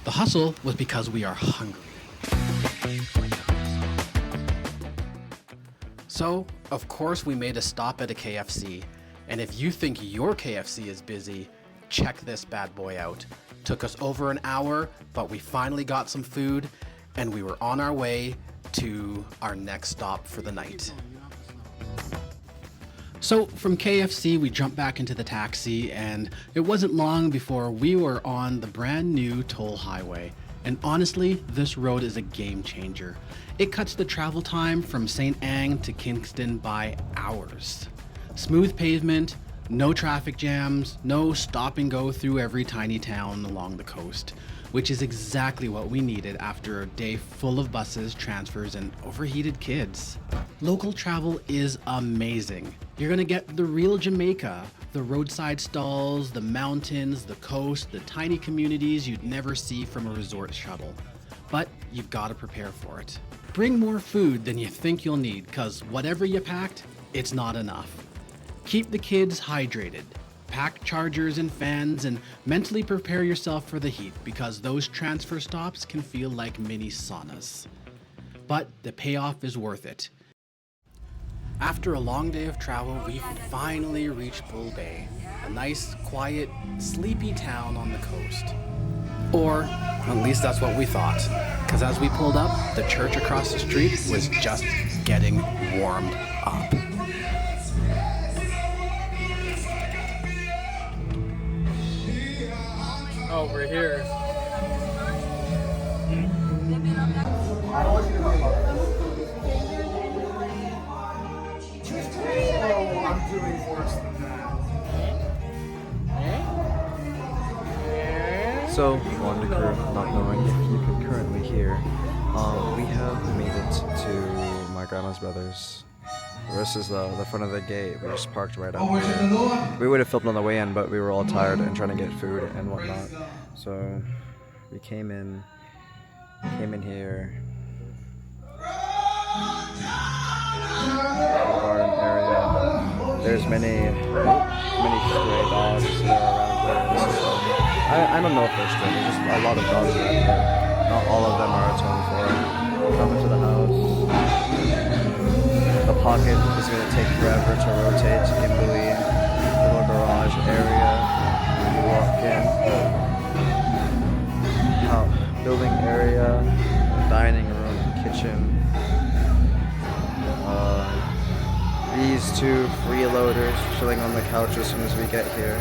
The hustle was because we are hungry. So, of course, we made a stop at a KFC. And if you think your KFC is busy, check this bad boy out. Took us over an hour, but we finally got some food, and we were on our way to our next stop for the night. So from KFC, we jumped back into the taxi, and it wasn't long before we were on the brand new toll highway. And honestly, this road is a game changer. It cuts the travel time from St. Anne to Kingston by hours. Smooth pavement, no traffic jams, no stop and go through every tiny town along the coast, which is exactly what we needed after a day full of buses, transfers, and overheated kids. Local travel is amazing. You're gonna get the real Jamaica, the roadside stalls, the mountains, the coast, the tiny communities you'd never see from a resort shuttle. But you've gotta prepare for it. Bring more food than you think you'll need, cause whatever you packed, it's not enough. Keep the kids hydrated. Pack chargers and fans, and mentally prepare yourself for the heat, because those transfer stops can feel like mini saunas. But the payoff is worth it. After a long day of travel, we finally reached Bull Bay, a nice, quiet, sleepy town on the coast. Or at least that's what we thought, because as we pulled up, the church across the street was just getting warmed up. Oh, we're here. I'm doing worse than that. So, on the crew, not knowing if you can currently hear, we have made it to my grandma's brother's. This is the front of the gate. We just parked right out here. We would have filmed on the way in, but we were all tired and trying to get food and whatnot. So we came in here. Garden area. There's many stray dogs that are around here. I don't know if they're stray. There's just a lot of dogs around here. Not all of them are atoned for. Come into the house. The pocket is going to take forever to rotate in the little garage area. You walk in. Building area, dining room, kitchen. These two freeloaders chilling on the couch as soon as we get here.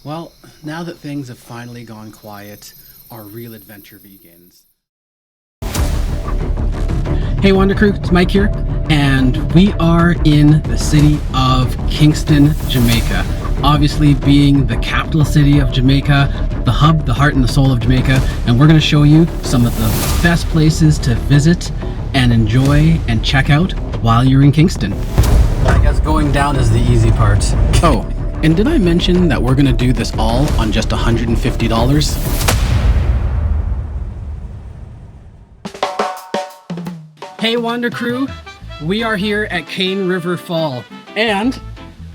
Well, now that things have finally gone quiet, our real adventure begins. Hey Wander Crew, it's Mike here, and we are in the city of Kingston, Jamaica. Obviously being the capital city of Jamaica, the hub, the heart and the soul of Jamaica, and we're going to show you some of the best places to visit and enjoy and check out while you're in Kingston. I guess going down is the easy part. Oh, and did I mention that we're going to do this all on just $150? Hey Wander Crew, we are here at Cane River Fall, and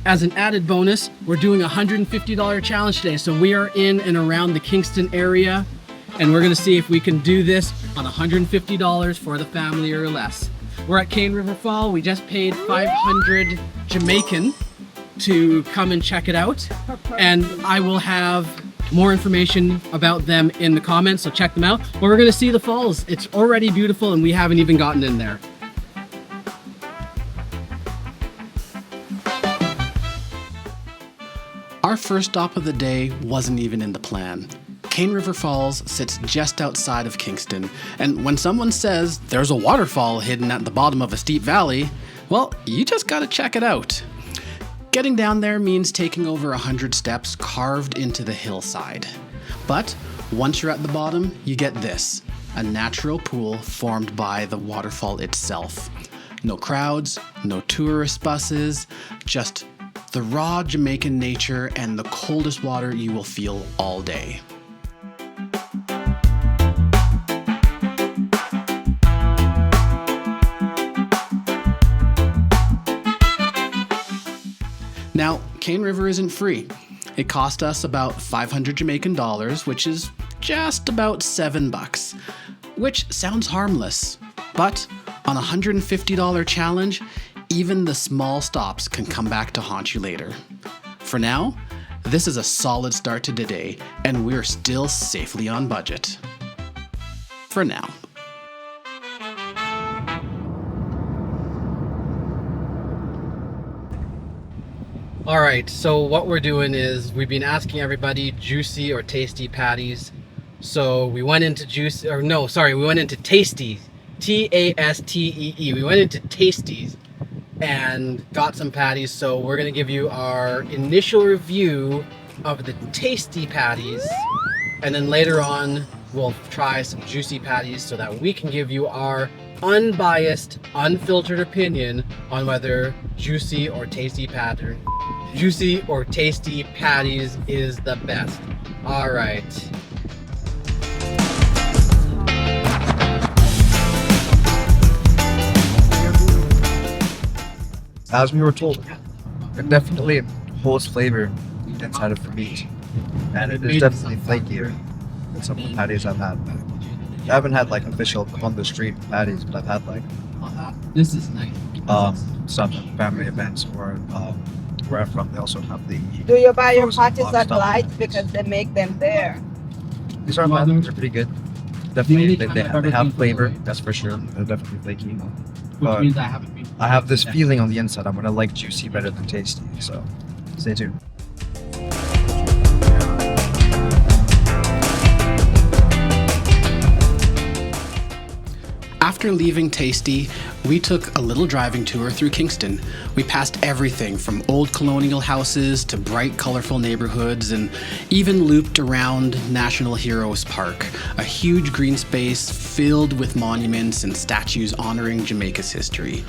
as an added bonus, we're doing a $150 challenge today. So we are in and around the Kingston area, and we're gonna see if we can do this on $150 for the family or less. We're at Cane River Fall. We just paid 500 Jamaican to come and check it out, and I will have more information about them in the comments, so check them out. But we're gonna see the falls. It's already beautiful and we haven't even gotten in there. Our first stop of the day wasn't even in the plan. Cane River Falls sits just outside of Kingston, and when someone says there's a waterfall hidden at the bottom of a steep valley, well, you just gotta check it out. Getting down there means taking over 100 steps carved into the hillside. But once you're at the bottom, you get this, a natural pool formed by the waterfall itself. No crowds, no tourist buses, just the raw Jamaican nature and the coldest water you will feel all day. Now, Cane River isn't free. It cost us about 500 Jamaican dollars, which is just about $7, which sounds harmless. But on a $150 challenge, even the small stops can come back to haunt you later. For now, this is a solid start to today, and we're still safely on budget. For now. All right, so what we're doing is we've been asking everybody juicy or tasty patties. So we went into we went into Tasty, T-A-S-T-E-E. We went into Tasties and got some patties. So we're gonna give you our initial review of the tasty patties, and then later on we'll try some juicy patties so that we can give you our unbiased, unfiltered opinion on whether juicy or tasty patties is the best. All right. As we were told, it definitely holds flavor inside of the meat, and it is definitely flakier than some of the patties I've had. I haven't had like official on the street patties, but I've had like this is nice. Some family events or where I'm from, they also have the. Do you buy your patties at Light because they make them there? These are patties are pretty good. Definitely, they have flavor. That's for sure. They're definitely flaky. But means I haven't been. I have this feeling on the inside. I'm gonna like juicy better than tasty. So stay tuned. After leaving Tasty, we took a little driving tour through Kingston. We passed everything from old colonial houses to bright, colorful neighborhoods, and even looped around National Heroes Park, a huge green space filled with monuments and statues honoring Jamaica's history.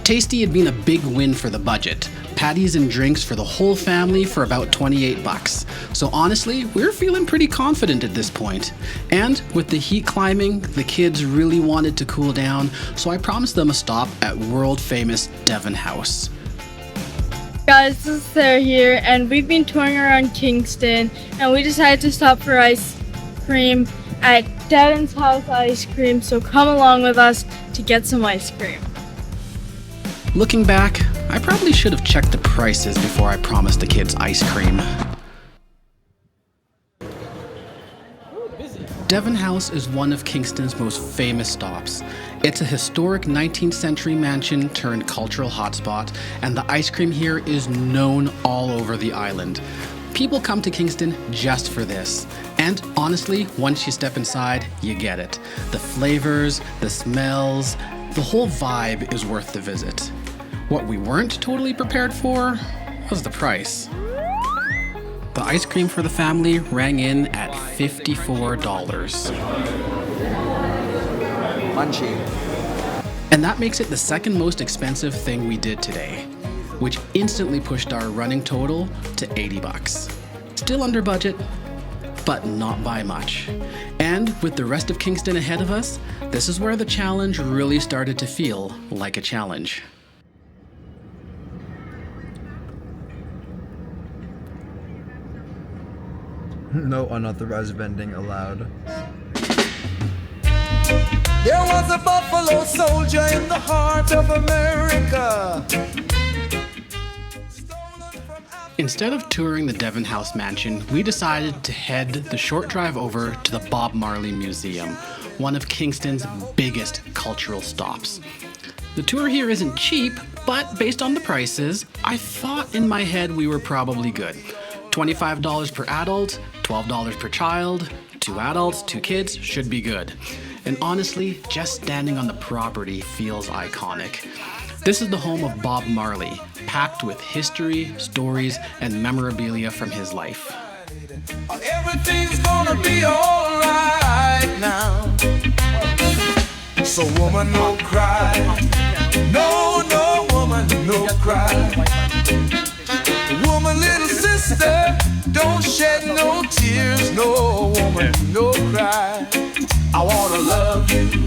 Tasty had been a big win for the budget. Patties and drinks for the whole family for about $28. So honestly, we're feeling pretty confident at this point. And with the heat climbing, the kids really wanted to cool down, so I promised them a stop at world famous Devon House. Guys, this is Sarah here, and we've been touring around Kingston, and we decided to stop for ice cream at Devon's House Ice Cream, so come along with us to get some ice cream. Looking back, I probably should have checked the prices before I promised the kids ice cream. Devon House is one of Kingston's most famous stops. It's a historic 19th century mansion turned cultural hotspot, and the ice cream here is known all over the island. People come to Kingston just for this. And honestly, once you step inside, you get it. The flavors, the smells, the whole vibe is worth the visit. What we weren't totally prepared for was the price. The ice cream for the family rang in at $54. Munchie. And that makes it the second most expensive thing we did today, which instantly pushed our running total to $80. Still under budget, but not by much. And with the rest of Kingston ahead of us, this is where the challenge really started to feel like a challenge. No unauthorized vending allowed. There was a buffalo soldier in the heart of America. Instead of touring the Devon House mansion, we decided to head the short drive over to the Bob Marley Museum, one of Kingston's biggest cultural stops. The tour here isn't cheap, but based on the prices, I thought in my head we were probably good. $25 per adult, $12 per child, 2 adults, 2 kids should be good. And honestly, just standing on the property feels iconic. This is the home of Bob Marley, packed with history, stories, and memorabilia from his life. Everything's gonna be alright now. So woman, no cry. No, no woman, no cry. Woman, little sister, don't shed no tears. No woman, no cry. I wanna love you.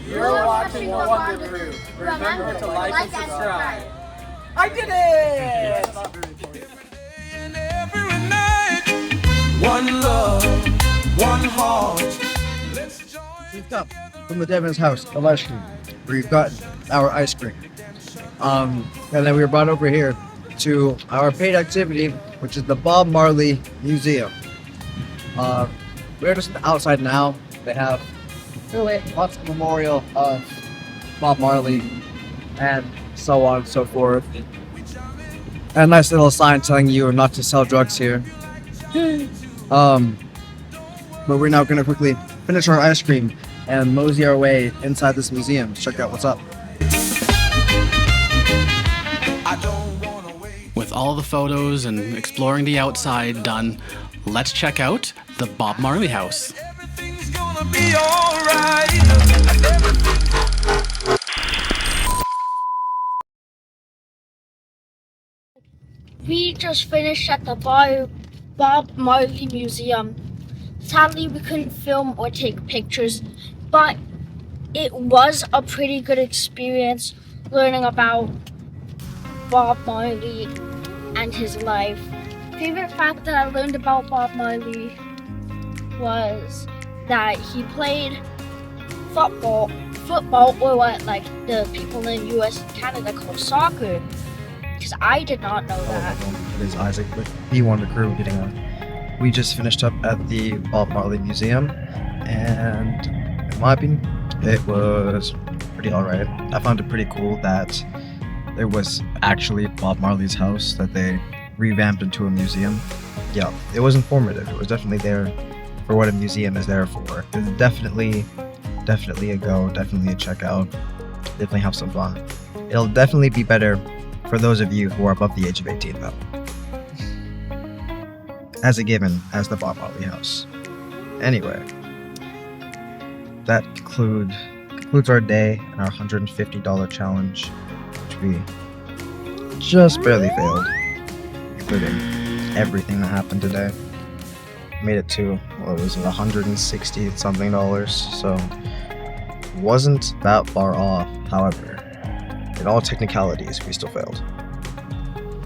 You're watching the Wonder Crew. Remember to like and subscribe. I did it! And every night, one love, one heart. Picked up from the Devon's house of ice cream. We've got our ice cream. And then we were brought over here to our paid activity, which is the Bob Marley Museum. We're just outside now. They have really lots of memorial of Bob Marley and so on and so forth. And a nice little sign telling you not to sell drugs here. But we're now going to quickly finish our ice cream and mosey our way inside this museum to check out what's up. With all the photos and exploring the outside done, let's check out the Bob Marley house. Be alright. We just finished at the Bob Marley Museum. Sadly, we couldn't film or take pictures, but it was a pretty good experience learning about Bob Marley and his life. Favorite fact that I learned about Bob Marley was that he played football, or what like the people in US and Canada call soccer, because I did not know that. It is Isaac with the Wonder Crew getting on. We just finished up at the Bob Marley Museum, and in my opinion, it was pretty alright. I found it pretty cool that there was actually Bob Marley's house that they revamped into a museum. Yeah, it was informative. It was definitely there for what a museum is there for. It's definitely a go, definitely a check out, definitely have some fun. It'll definitely be better for those of you who are above the age of 18 though. As a given, as the Bob Marley house. Anyway, that concludes our day and our $150 challenge, which we just barely failed, including everything that happened today. Made it to, what was it, $160 something, so wasn't that far off. However, in all technicalities, we still failed.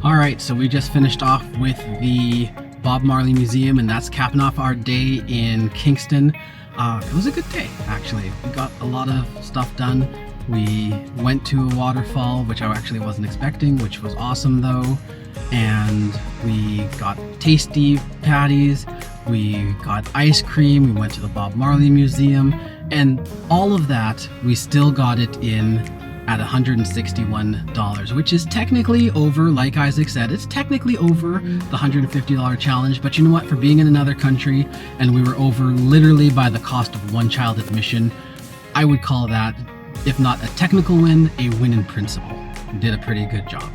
Alright, so we just finished off with the Bob Marley Museum, and that's capping off our day in Kingston. It was a good day, actually. We got a lot of stuff done. We went to a waterfall, which I actually wasn't expecting, which was awesome though. And we got tasty patties, we got ice cream, we went to the Bob Marley Museum, and all of that, we still got it in at $161, which is technically over, like Isaac said, it's technically over the $150 challenge, but you know what, for being in another country, and we were over literally by the cost of one child admission, I would call that, if not a technical win, a win in principle. We did a pretty good job.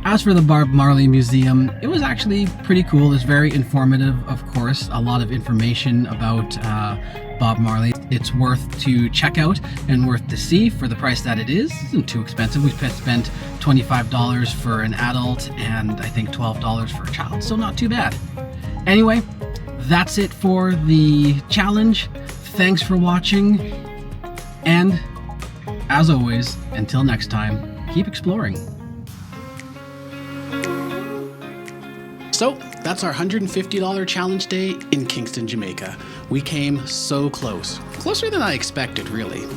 As for the Bob Marley Museum, it was actually pretty cool. It's very informative, of course, a lot of information about Bob Marley. It's worth to check out and worth to see for the price that it is. It isn't too expensive. We spent $25 for an adult and I think $12 for a child, so not too bad. Anyway, that's it for the challenge. Thanks for watching, and as always, until next time, keep exploring. So that's our $150 challenge day in Kingston, Jamaica. We came so close. Closer than I expected, really.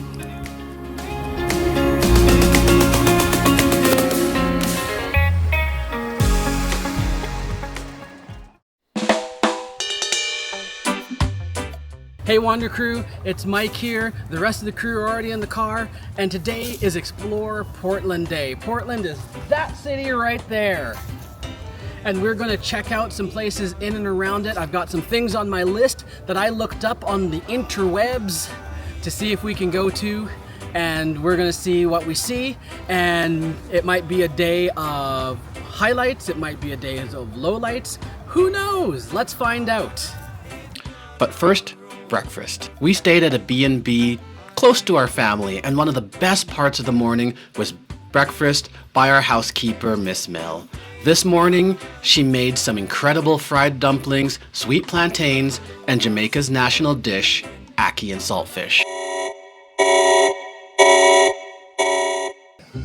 Hey Wander Crew, it's Mike here. The rest of the crew are already in the car, and today is Explore Portland Day. Portland is that city right there. And we're gonna check out some places in and around it. I've got some things on my list that I looked up on the interwebs to see if we can go to, and we're gonna see what we see. And it might be a day of highlights, it might be a day of lowlights. Who knows? Let's find out. But first, breakfast. We stayed at a B&B close to our family, and one of the best parts of the morning was breakfast by our housekeeper, Miss Mel. This morning, she made some incredible fried dumplings, sweet plantains, and Jamaica's national dish, ackee and saltfish.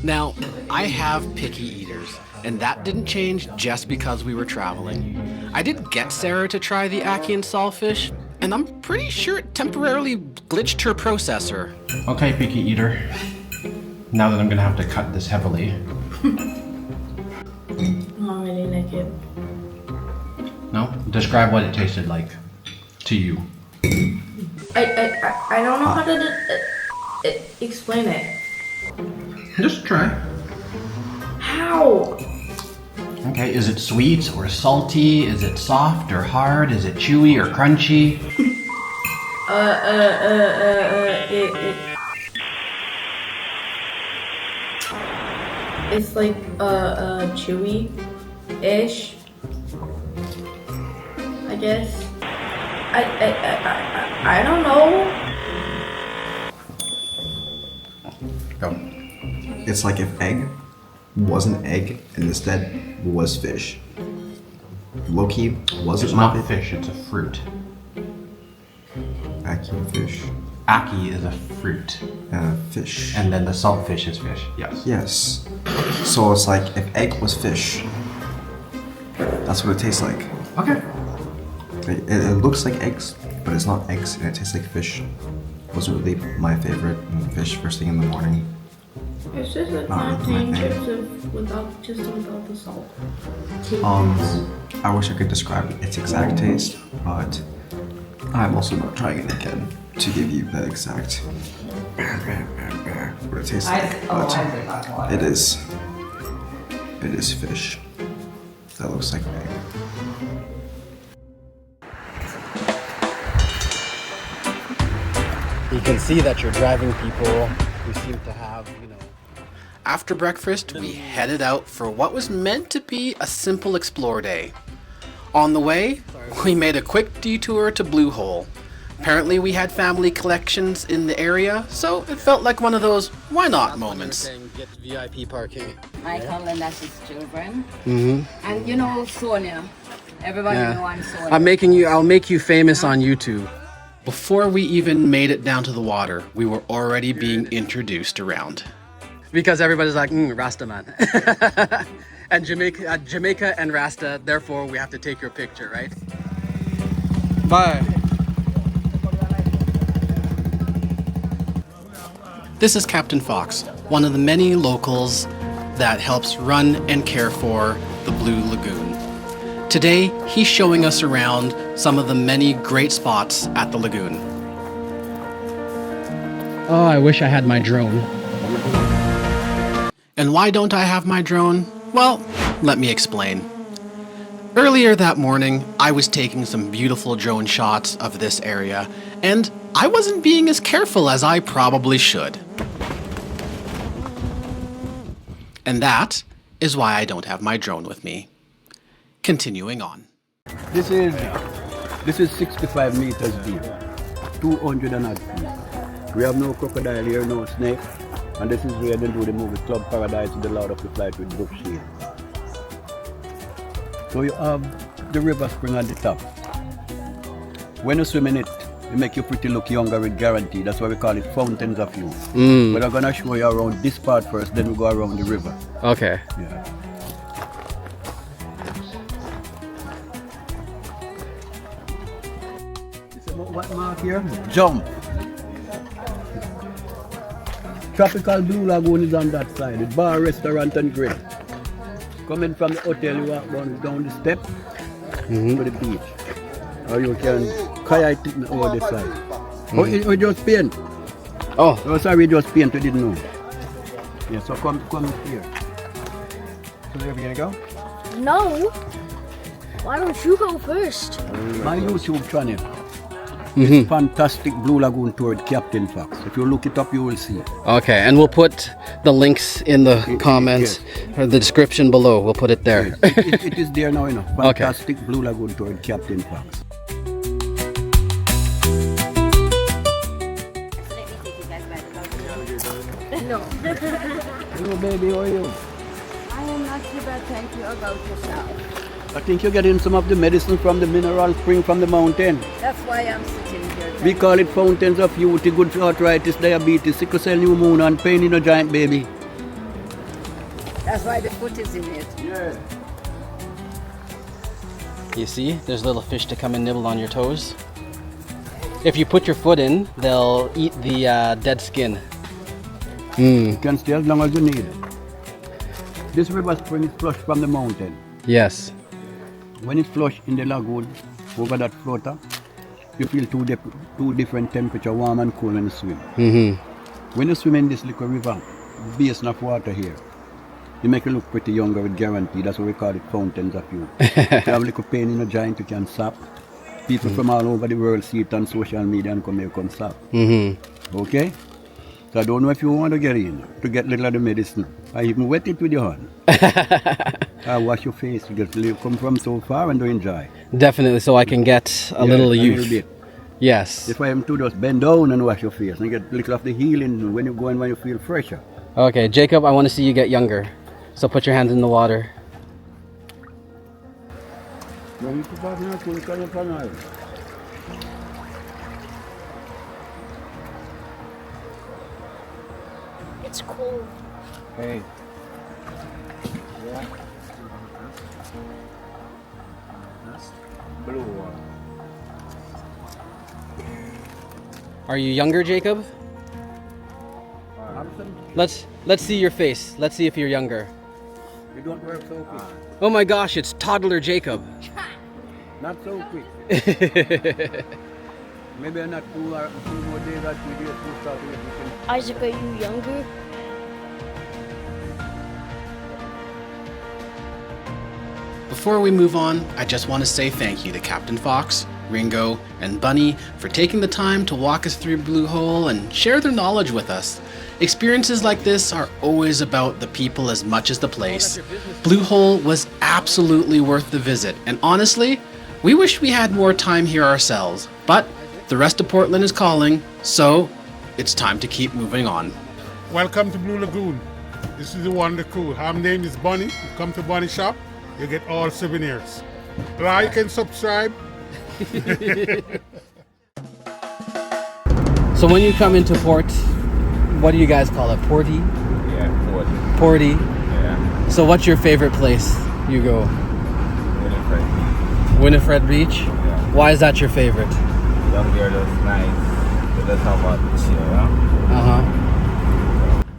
Now, I have picky eaters, and that didn't change just because we were traveling. I did get Sarah to try the ackee and saltfish, and I'm pretty sure it temporarily glitched her processor. Okay, picky eater. Now that I'm gonna have to cut this heavily. I don't really like it. No? Describe what it tasted like to you. I don't know how to explain it. Just try. How? Okay, is it sweet or salty? Is it soft or hard? Is it chewy or crunchy? It's like chewy-ish, I guess. I don't know. Go. It's like if egg wasn't egg and instead was fish. Low-key wasn't It's not fish, it's a fruit. Ackee fish. Ackee is a fruit. Fish. And then the saltfish is fish, yes. Yes. So it's like if egg was fish. That's what it tastes like. Okay. It looks like eggs, but it's not eggs, and it tastes like fish. Wasn't really my favorite fish first thing in the morning. It's just like plantain chips without the salt. I wish I could describe its exact taste, but I'm also not trying it again to give you the exact what it tastes like. But it is fish. That looks like egg. You can see that you're driving people who seem to have, After breakfast, we headed out for what was meant to be a simple explore day. On the way, we made a quick detour to Blue Hole. Apparently we had family collections in the area, so it felt like one of those why not moments. Get VIP parking. Michael and that's his children. Mm-hmm. And you know Sonia. Everybody knows Sonia. I'll make you famous on YouTube. Before we even made it down to the water, we were already being introduced around. Because everybody's like, Rasta man. And Jamaica and Rasta, therefore we have to take your picture, right? Bye. This is Captain Fox, one of the many locals that helps run and care for the Blue Lagoon. Today, he's showing us around some of the many great spots at the lagoon. Oh, I wish I had my drone. And why don't I have my drone? Well, let me explain. Earlier that morning, I was taking some beautiful drone shots of this area, and I wasn't being as careful as I probably should. And that is why I don't have my drone with me. Continuing on. This is 65 meters deep, 200 and odd feet. We have no crocodile here, no snake, and this is where they do the movie Club Paradise with the Lord of the Flight with Brooke Shield. So you have the river spring at the top. When you swim in it, it make you pretty look younger with guarantee. That's why we call it fountains of youth. But I'm gonna show you around this part first, then we go around the river. Okay. Yeah. What mark here? Jump. Tropical Blue Lagoon is on that side. The bar, restaurant and grill. Coming from the hotel, you walk down the step to the beach. Or you can kayak it over the side. Oh, we just paint. Oh, sorry, we just paint. We didn't know. Yeah, so come here. So where are we gonna go? No. Why don't you go first? My YouTube channel. It's fantastic Blue Lagoon tour with Captain Fox. If you look it up, you will see. Okay, and we'll put the links in the comments or the description below. We'll put it there. It is there now, you know. Fantastic Blue Lagoon tour with Captain Fox. No. Hello, baby, how are you? I am not too bad, thank you. About yourself. I think you're getting some of the medicine from the mineral spring from the mountain. That's why I'm sitting here. We call it fountains of youth, good for arthritis, diabetes, sickle cell pneumonia, and pain in a giant baby. That's why the foot is in it. Yeah. You see, there's little fish to come and nibble on your toes. If you put your foot in, they'll eat the dead skin. You can stay as long as you need. This river spring is flushed from the mountain. Yes. When it's flushed in the lagoon, over that floater, you feel two different temperatures, warm and cool when you swim. When you swim in this little river, basin of water here, you make you look pretty younger with guarantee. That's why we call it fountains of youth. If you have a little pain in a joint, you can sap. People from all over the world see it on social media and come here and sap. Okay? So I don't know if you want to get in, to get little of the medicine. I even wet it with your hand. I wash your face, you come from so far and to enjoy. Definitely, so I can get a little youth. A little bit. Yes. If I am to just bend down and wash your face and get a little of the healing when you go and when you feel fresher. Okay, Jacob, I want to see you get younger. So put your hands in the water. It's cold. Hey. Yeah. Blue one. Are you younger, Jacob? Let's see your face. Let's see if you're younger. You don't work so quick. Oh my gosh, it's toddler Jacob. Not so quick. Maybe not two more days or 3 days to start with. Isaac, are you younger? Before we move on, I just want to say thank you to Captain Fox, Ringo, and Bunny for taking the time to walk us through Blue Hole and share their knowledge with us. Experiences like this are always about the people as much as the place. Blue Hole was absolutely worth the visit, and honestly, we wish we had more time here ourselves, but the rest of Portland is calling, so it's time to keep moving on. Welcome to Blue Lagoon. This is the one, the crew. Her name is Bunny. You come to Bunny shop, you get all souvenirs. Like and subscribe. So when you come into port, what do you guys call it? Porty? Yeah, Porty. Porty. Yeah. So what's your favorite place you go? Winifred. Winifred Beach? Yeah. Why is that your favorite? Down there that's nice. They just have a chill, yeah?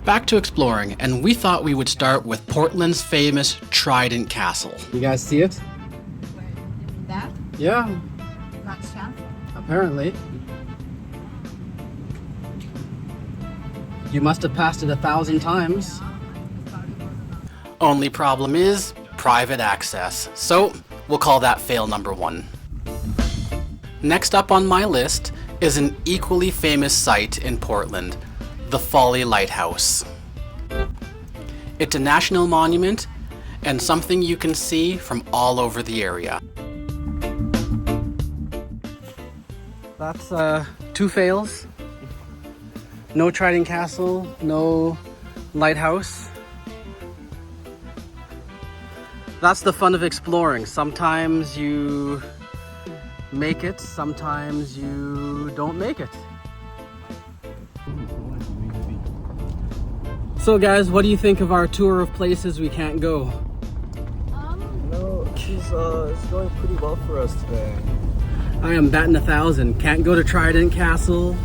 Back to exploring, and we thought we would start with Portland's famous Trident Castle. You guys see it? That? Yeah, That's chance. apparently. You must have passed it 1,000 times. Only problem is private access, so we'll call that fail number 1. Next up on my list is an equally famous site in Portland, the Folly Lighthouse. It's a national monument and something you can see from all over the area. That's 2 fails. No Trident Castle, no lighthouse. That's the fun of exploring. Sometimes you make it, sometimes you don't make it. So guys, what do you think of our tour of places we can't go? No, it's going pretty well for us today. I am batting 1,000. Can't go to Trident Castle,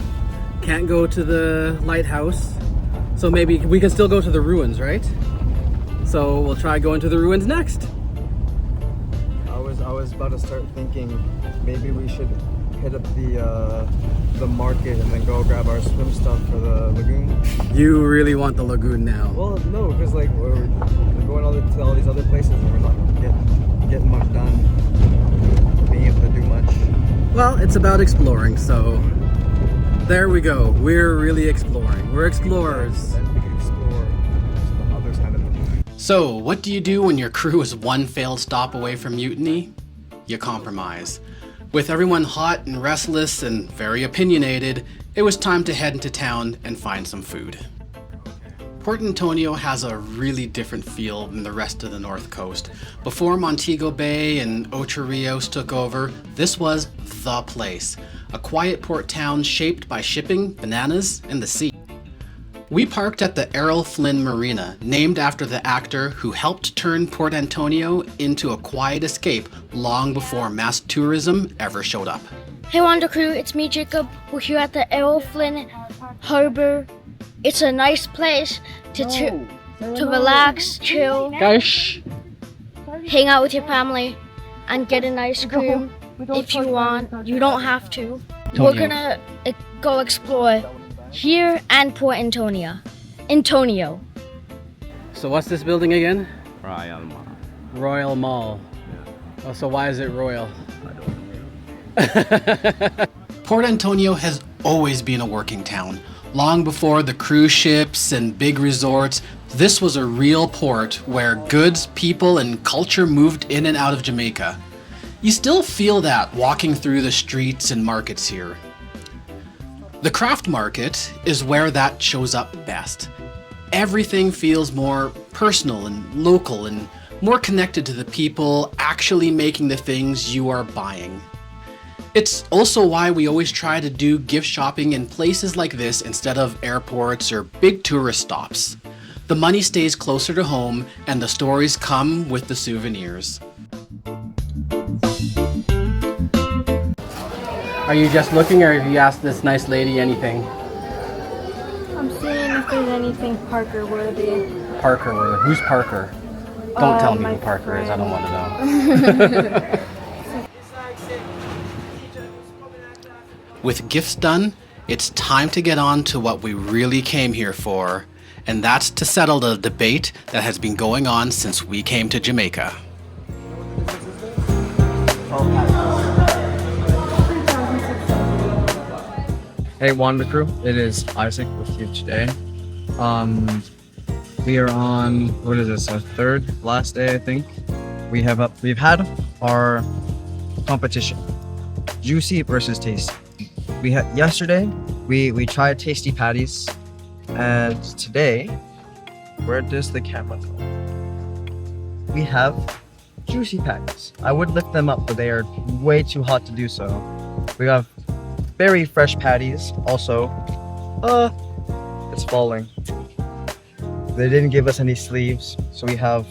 can't go to the lighthouse. So maybe we can still go to the ruins, right? So we'll try going to the ruins next. I was about to start thinking maybe we should hit up the market and then go grab our swim stuff for the lagoon. You really want the lagoon now? Well, no, because like we're going to all these other places and we're not getting much done, being able to do much. Well, it's about exploring, so there we go. We're really exploring. We're explorers. Then we can explore the other side of the moon. So, what do you do when your crew is one failed stop away from mutiny? You compromise. With everyone hot and restless and very opinionated, it was time to head into town and find some food. Port Antonio has a really different feel than the rest of the North Coast. Before Montego Bay and Ocho Rios took over, this was the place. A quiet port town shaped by shipping, bananas, and the sea. We parked at the Errol Flynn Marina, named after the actor who helped turn Port Antonio into a quiet escape long before mass tourism ever showed up. Hey Wonder Crew, it's me Jacob. We're here at the Errol Flynn Harbor. It's a nice place to relax, chill, hang out with your family, and get a nice cream if you want. You don't have to. We're gonna go explore here and Port Antonio. So what's this building again? Royal Mall. Royal Mall. Yeah. Oh, so why is it royal? Port Antonio has always been a working town. Long before the cruise ships and big resorts, this was a real port where goods, people, and culture moved in and out of Jamaica. You still feel that walking through the streets and markets here. The craft market is where that shows up best. Everything feels more personal and local and more connected to the people actually making the things you are buying. It's also why we always try to do gift shopping in places like this instead of airports or big tourist stops. The money stays closer to home and the stories come with the souvenirs. Are you just looking, or have you asked this nice lady anything? I'm seeing if there's anything Parker worthy. Parker worthy? Who's Parker? Don't tell me who Parker is, I don't want to know. With gifts done, it's time to get on to what we really came here for, and that's to settle the debate that has been going on since we came to Jamaica. Hey Wanda Crew, it is Isaac with you today. We are on, what is this, our third last day I think. We've had our competition, Juicy versus Tasty. We had yesterday we tried Tasty Patties, and today, where does the camera go? We have Juicy Patties. I would lift them up, but they are way too hot to do so. We have very fresh patties. Also, it's falling. They didn't give us any sleeves, so we have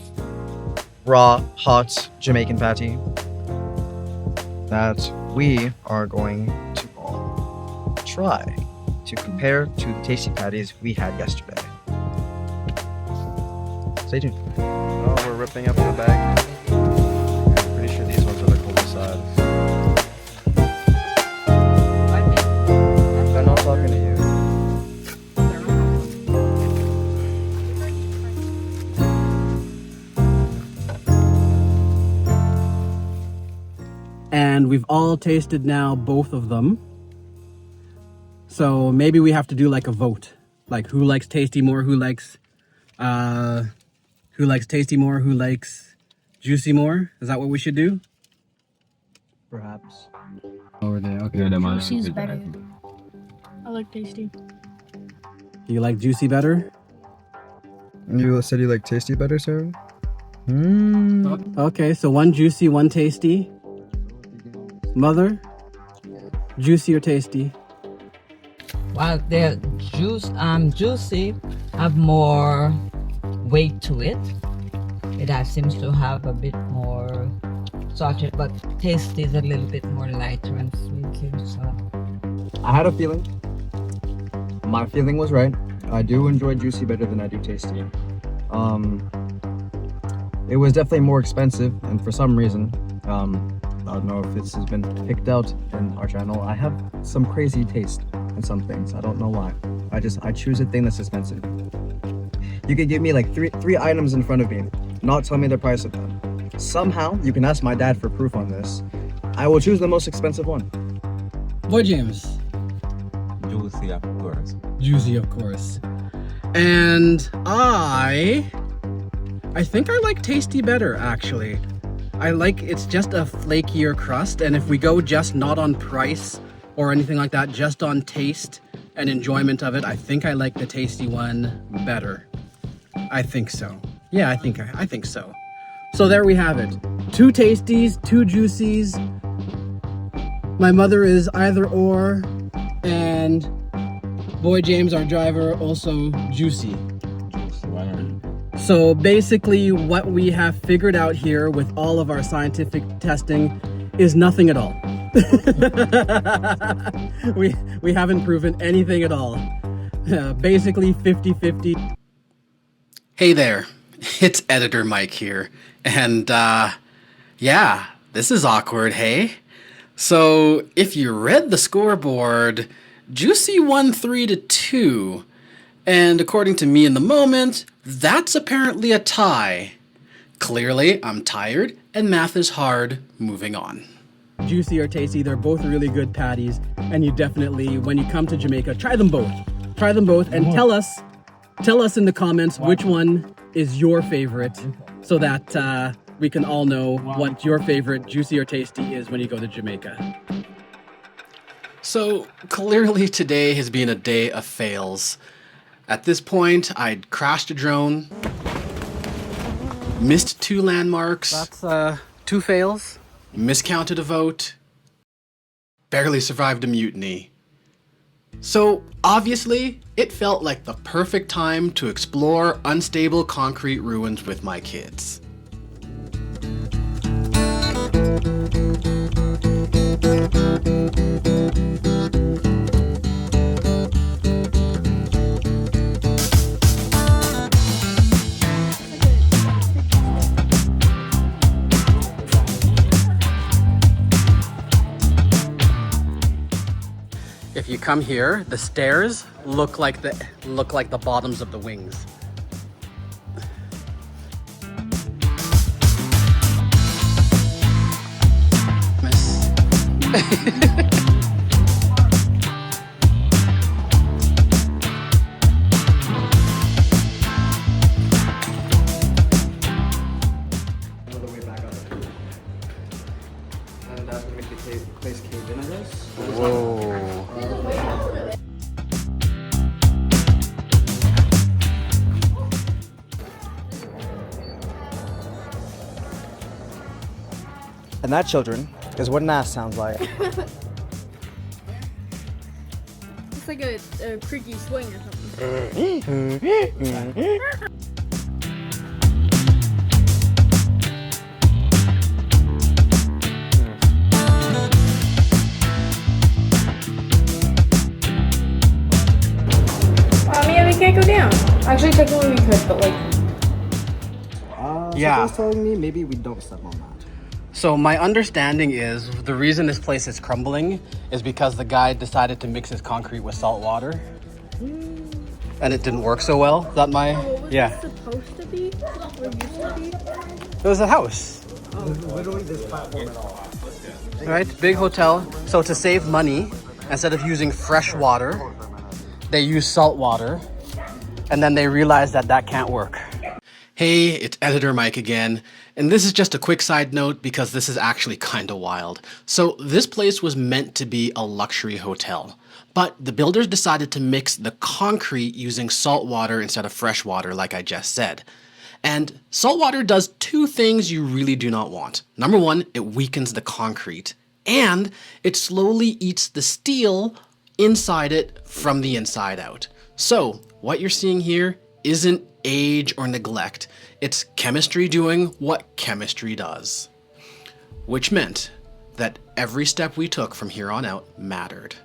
raw, hot Jamaican patty that we are going to all try to compare to the tasty patties we had yesterday. Stay tuned. Oh, we're ripping up the bag. I'm pretty sure these ones are the coolest side. I'm not talking to you. And we've all tasted now both of them. So maybe we have to do like a vote. Like who likes tasty more, who likes tasty more, who likes juicy more? Is that what we should do? Perhaps. Over there, okay. Juicy's better. I like tasty. You like juicy better? You said you like tasty better, Sarah? Okay, so one juicy, one tasty. Mother, juicy or tasty? While the juicy have more weight to it. It seems to have a bit more salted, but tasty is a little bit more lighter and sweet too. So I had a feeling. My feeling was right. I do enjoy juicy better than I do tasty. It was definitely more expensive, and for some reason, I don't know if this has been picked out in our channel. I have some crazy taste in some things. I don't know why. I choose a thing that's expensive. You could give me like three items in front of me, not tell me the price of them. Somehow, you can ask my dad for proof on this. I will choose the most expensive one. Boy James. Juicy, of course. Juicy, of course. And I think I like tasty better, actually. I like it's just a flakier crust, and if we go just not on price or anything like that, just on taste and enjoyment of it, I think I like the tasty one better. I think so. Yeah, I think so. So there we have it. 2 tasties, 2 juicies. My mother is either or, and Boy James, our driver, also juicy. So basically what we have figured out here with all of our scientific testing is nothing at all. we haven't proven anything at all. Basically 50-50. Hey there, it's Editor Mike here, and yeah, this is awkward, hey? So if you read the scoreboard, Juicy won 3-2, and according to me in the moment, that's apparently a tie. Clearly, I'm tired and math is hard. Moving on. Juicy or tasty, they're both really good patties, and you definitely, when you come to Jamaica, try them both. Try them both and tell us in the comments which one is your favorite, so that we can all know what your favorite juicy or tasty is when you go to Jamaica. So clearly today has been a day of fails. At this point, I'd crashed a drone, missed 2 landmarks. That's 2 fails. Miscounted a vote, barely survived a mutiny. So obviously, it felt like the perfect time to explore unstable concrete ruins with my kids. If you come here, the stairs look like the bottoms of the wings. Another way back up. And that's gonna make the place cave in, I guess. Whoa. And that, children, is what an ass sounds like. It's like a creaky swing or something. Yeah, we can't go down. Actually, technically we could, but like... Yeah. Someone's telling me maybe we don't step on that. So my understanding is the reason this place is crumbling is because the guy decided to mix his concrete with salt water. And it didn't work so well. Is that my... What was yeah. it supposed to be? Or used to be? It was a house. Literally this platform at all. Right? Big hotel. So to save money, instead of using fresh water, they use salt water. And then they realized that that can't work. Hey, it's Editor Mike again, and this is just a quick side note because this is actually kinda wild. So this place was meant to be a luxury hotel, but the builders decided to mix the concrete using salt water instead of fresh water, like I just said. And salt water does 2 things you really do not want. Number 1, it weakens the concrete, And it slowly eats the steel inside it from the inside out. So what you're seeing here isn't age or neglect. It's chemistry doing what chemistry does. Which meant that every step we took from here on out mattered.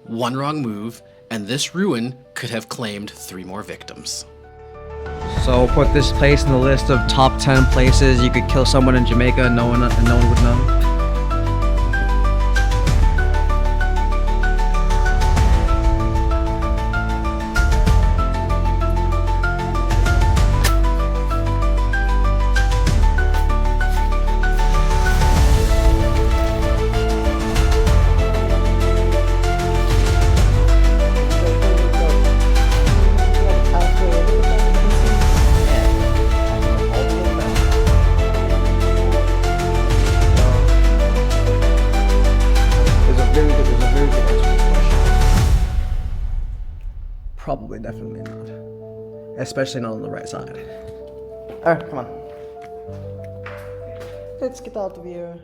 One wrong move, and this ruin could have claimed 3 more victims. So put this place in the list of top 10 places you could kill someone in Jamaica and no one would know. Probably, definitely not. Especially not on the right side. Alright, come on. Let's get out of here.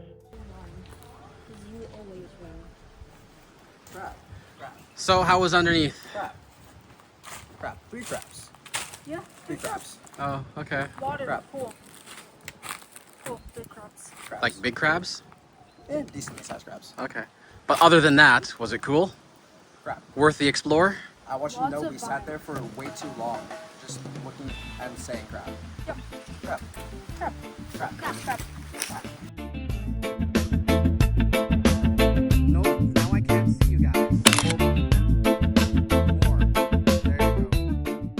So how was underneath? Crap. 3 crabs. Yeah. 3 crabs. Oh, okay. Water, cool. Cool, big crabs. Like big crabs? Decently sized crabs. Okay. But other than that, was it cool? Crap. Worth the explore? I want you to know we sat there for way too long, just looking and saying crap. Yep. Crap. Crap. Crap. Crap. Crap. No, now I can't see you guys. More. There you go.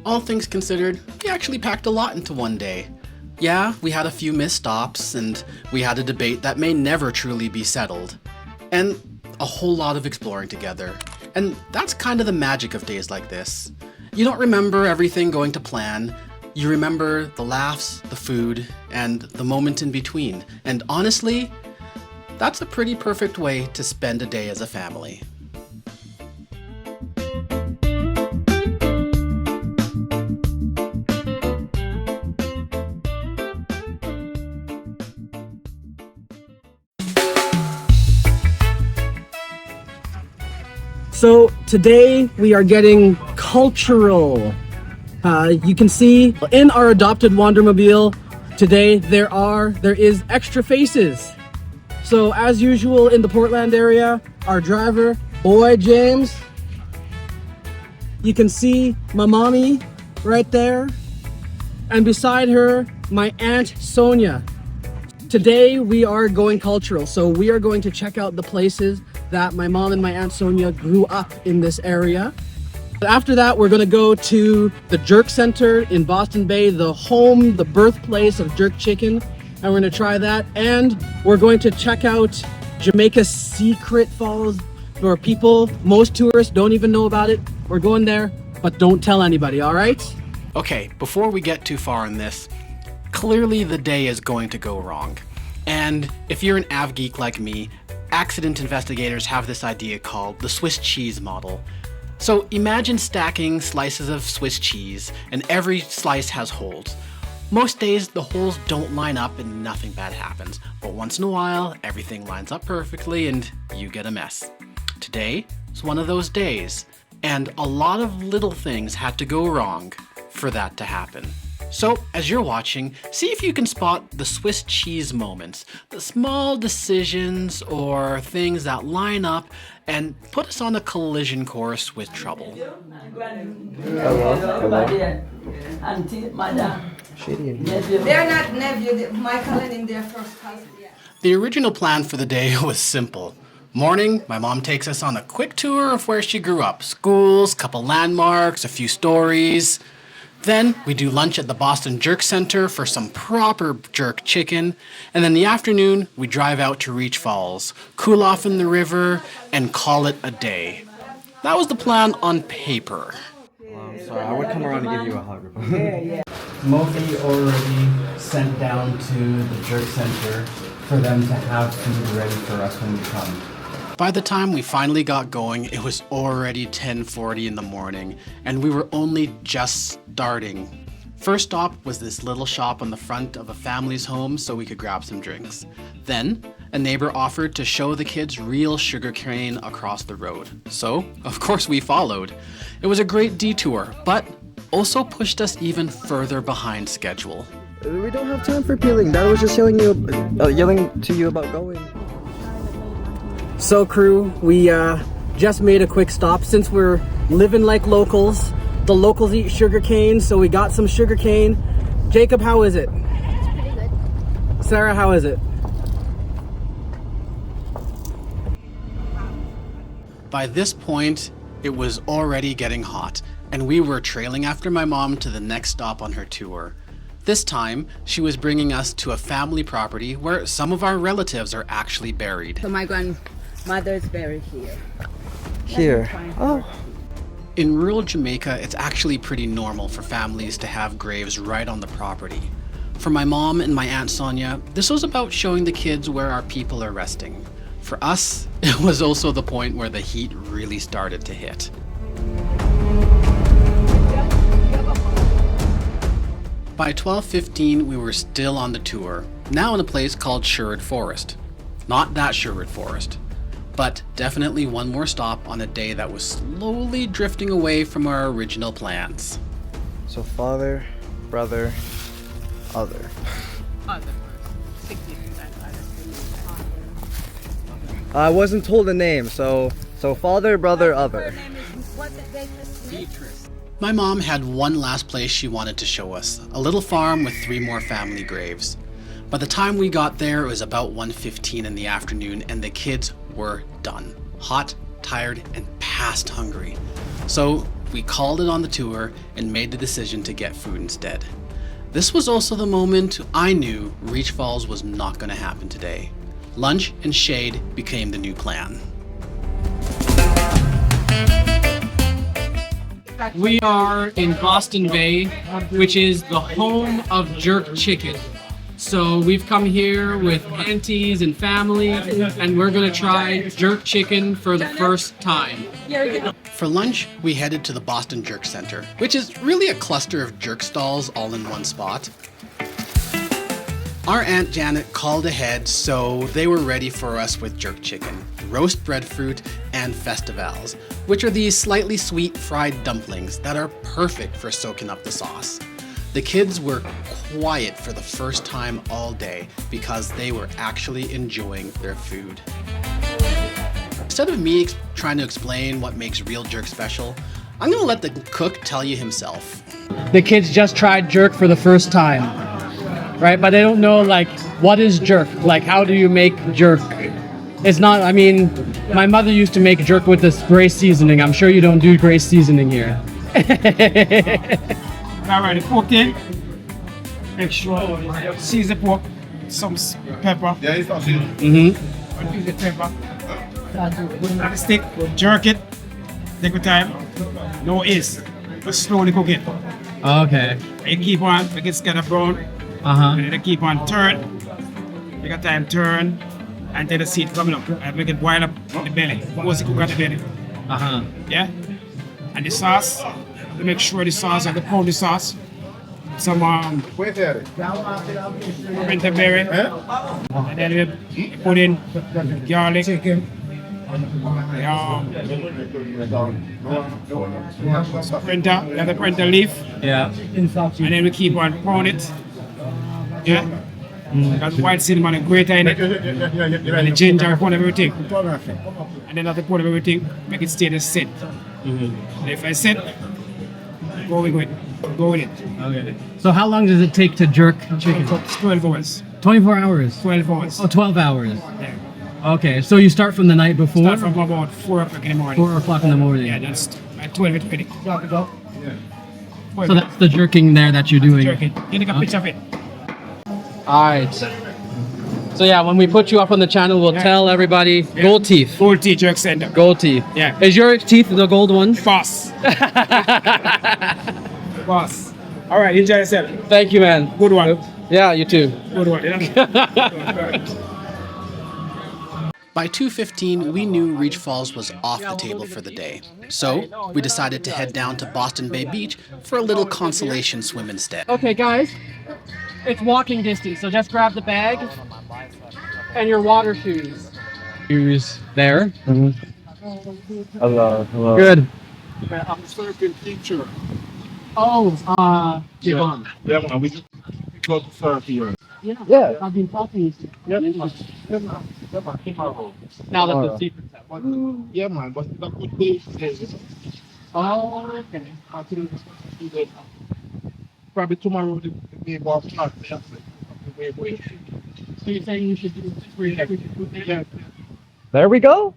All things considered, we actually packed a lot into one day. Yeah, we had a few missed stops, and we had a debate that may never truly be settled. And a whole lot of exploring together. And that's kind of the magic of days like this. You don't remember everything going to plan. You remember the laughs, the food, and the moment in between. And honestly, that's a pretty perfect way to spend a day as a family. So today we are getting cultural. You can see in our adopted Wandermobile today there is extra faces. So as usual in the Portland area, our driver, boy James. You can see my mommy right there. And beside her, my Aunt Sonia. Today we are going cultural. So we are going to check out the places that my mom and my Aunt Sonia grew up in this area. After that, we're gonna go to the Jerk Center in Boston Bay, the home, the birthplace of jerk chicken. And we're gonna try that. And we're going to check out Jamaica's secret falls where most tourists don't even know about it. We're going there, but don't tell anybody, all right? Okay, before we get too far in this, clearly the day is going to go wrong. And if you're an av geek like me, accident investigators have this idea called the Swiss cheese model. So imagine stacking slices of Swiss cheese and every slice has holes. Most days the holes don't line up and nothing bad happens, but once in a while everything lines up perfectly and you get a mess. Today is one of those days, and a lot of little things had to go wrong for that to happen. So, as you're watching, see if you can spot the Swiss cheese moments, the small decisions or things that line up and put us on a collision course with trouble. Hello. Auntie, madam. They're not nephew, Michael and in their first cousin. The original plan for the day was simple. Morning, my mom takes us on a quick tour of where she grew up. Schools, couple landmarks, a few stories. Then we do lunch at the Boston Jerk Center for some proper jerk chicken. And then the afternoon, we drive out to Reach Falls, cool off in the river, and call it a day. That was the plan on paper. Sorry, I would come around and give you a hug. Mofi already sent down to the Jerk Center for them to have food ready for us when we come. By the time we finally got going, it was already 10:40 in the morning, and we were only just starting. First stop was this little shop on the front of a family's home so we could grab some drinks. Then, a neighbor offered to show the kids real sugarcane across the road. So, of course, we followed. It was a great detour, but also pushed us even further behind schedule. We don't have time for peeling. Dad was just yelling to you about going. So crew, we just made a quick stop. Since we're living like locals, the locals eat sugar cane, so we got some sugar cane. Jacob, how is it? It's pretty good. Sarah, how is it? By this point, it was already getting hot, and we were trailing after my mom to the next stop on her tour. This time, she was bringing us to a family property where some of our relatives are actually buried. So my grandmother's buried here. Here. Oh. In rural Jamaica, it's actually pretty normal for families to have graves right on the property. For my mom and my Aunt Sonia, this was about showing the kids where our people are resting. For us, it was also the point where the heat really started to hit. By 12:15, we were still on the tour, now in a place called Sherwood Forest. Not that Sherwood Forest, but definitely one more stop on a day that was slowly drifting away from our original plans. So father, brother, other. I wasn't told a name, so father, brother, other. My mom had one last place she wanted to show us, a little farm with 3 more family graves. By the time we got there, it was about 1:15 in the afternoon, and the kids were done. Hot, tired, and past hungry. So we called it on the tour and made the decision to get food instead. This was also the moment I knew Reach Falls was not going to happen today. Lunch and shade became the new plan. We are in Boston Bay, which is the home of jerk chicken. So we've come here with aunties and family, and we're gonna try jerk chicken for the first time. For lunch, we headed to the Boston Jerk Center, which is really a cluster of jerk stalls all in one spot. Our Aunt Janet called ahead, so they were ready for us with jerk chicken, roast breadfruit, and festivals, which are these slightly sweet fried dumplings that are perfect for soaking up the sauce. The kids were quiet for the first time all day because they were actually enjoying their food. Instead of me trying to explain what makes real jerk special, I'm gonna let the cook tell you himself. The kids just tried jerk for the first time, right? But they don't know, like, what is jerk? Like, how do you make jerk? It's not, I mean, my mother used to make jerk with this gray seasoning. I'm sure you don't do gray seasoning here. Alright, the pork in. Make sure season the pork, some pepper. Yeah, it's not seasoned. Use the pepper. Put it on the stick, jerk it. Take your time. No is. Just slowly cook it. Okay. You keep on, make it kind of brown. And then keep on turn. Take your time, turn until the seed coming up. And make it boil up in the belly. Once you cook at the belly. Yeah? And the sauce. To make sure the sauce, I can pound the sauce. Some pimento berry. And then we put in garlic. Printer, you have the printer leaf. Yeah. And then we keep on pounding it. Yeah. Got white cinnamon and grater in it. And the ginger, pound everything. And then after pound everything, make it stay the set. And if I set, go with it. Okay. So how long does it take to jerk chicken? 12 hours. 24 hours? 12 hours. Oh, 12 hours. Yeah. Okay, so you start from the night before? Start from about 4 o'clock in the morning. 4 o'clock in the morning. Yeah, that's at 12 it's ready. So that's the jerking there that you're doing? Jerking. You take a picture of it. Alright. So yeah, when we put you up on the channel, we'll tell everybody gold teeth. Gold teeth jerk center. Gold teeth. Yeah. Is your teeth the gold ones? Boss. Boss. Alright, enjoy yourself. Thank you, man. Good one. Yeah, you too. Good one. By 2:15, we knew Reach Falls was off the table for the day. So we decided to head down to Boston Bay Beach for a little consolation swim instead. Okay, guys. It's walking distance, so just grab the bag. And your water shoes. Shoes there. Hello. Good. I'm a surfing teacher. Oh, Yeah, man, we go to surf here. Yeah. I've been talking to you. Yeah, man. Tomorrow. Now that the secret's out. Yeah, man, but it's a good day today. Oh, okay. I think probably tomorrow the may go flat. So you're saying you should do this? Yeah. There we go.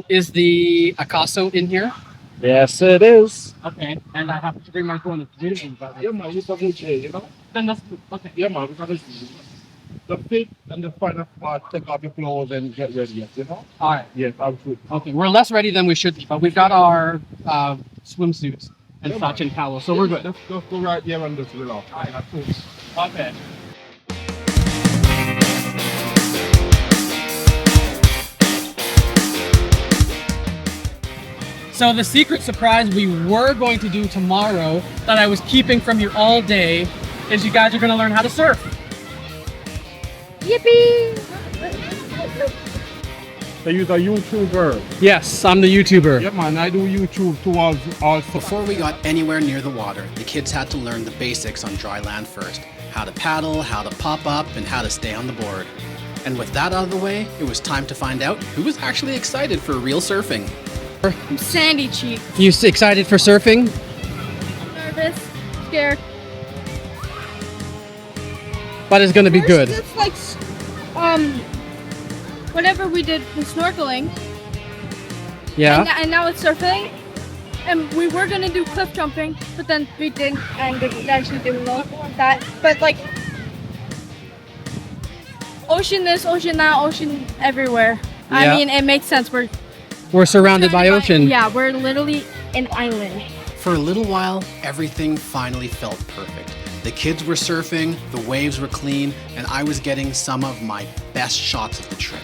Is the Akaso in here? Yes, it is. Okay. And I have to bring my phone to video. Yeah, man, it's a good day, you know? Then that's good. Okay. Yeah, man, because the fit and the final part, take off your clothes and get ready, you know? All right. Yes, absolutely. Okay. We're less ready than we should be, but we've got our swimsuits and such and towels, so we're good. Just go right here and just relax. All right, that's good. Okay. So the secret surprise we were going to do tomorrow that I was keeping from you all day is you guys are going to learn how to surf. Yippee! So you're a YouTuber? Yes, I'm the YouTuber. Yeah, man, I do YouTube too also. Before we got anywhere near the water, the kids had to learn the basics on dry land first. How to paddle, how to pop up, and how to stay on the board. And with that out of the way, it was time to find out who was actually excited for real surfing. I'm sandy cheek. You excited for surfing? Nervous, scared. But it's gonna be good. It's like, whenever we did the snorkeling. Yeah. And now it's surfing. And we were gonna do cliff jumping, but then we didn't, and we actually didn't know that. But like, ocean this, ocean that, ocean everywhere. Yeah. I mean, it makes sense. We're surrounded by ocean. Yeah, we're literally an island. For a little while, everything finally felt perfect. The kids were surfing, the waves were clean, and I was getting some of my best shots of the trip.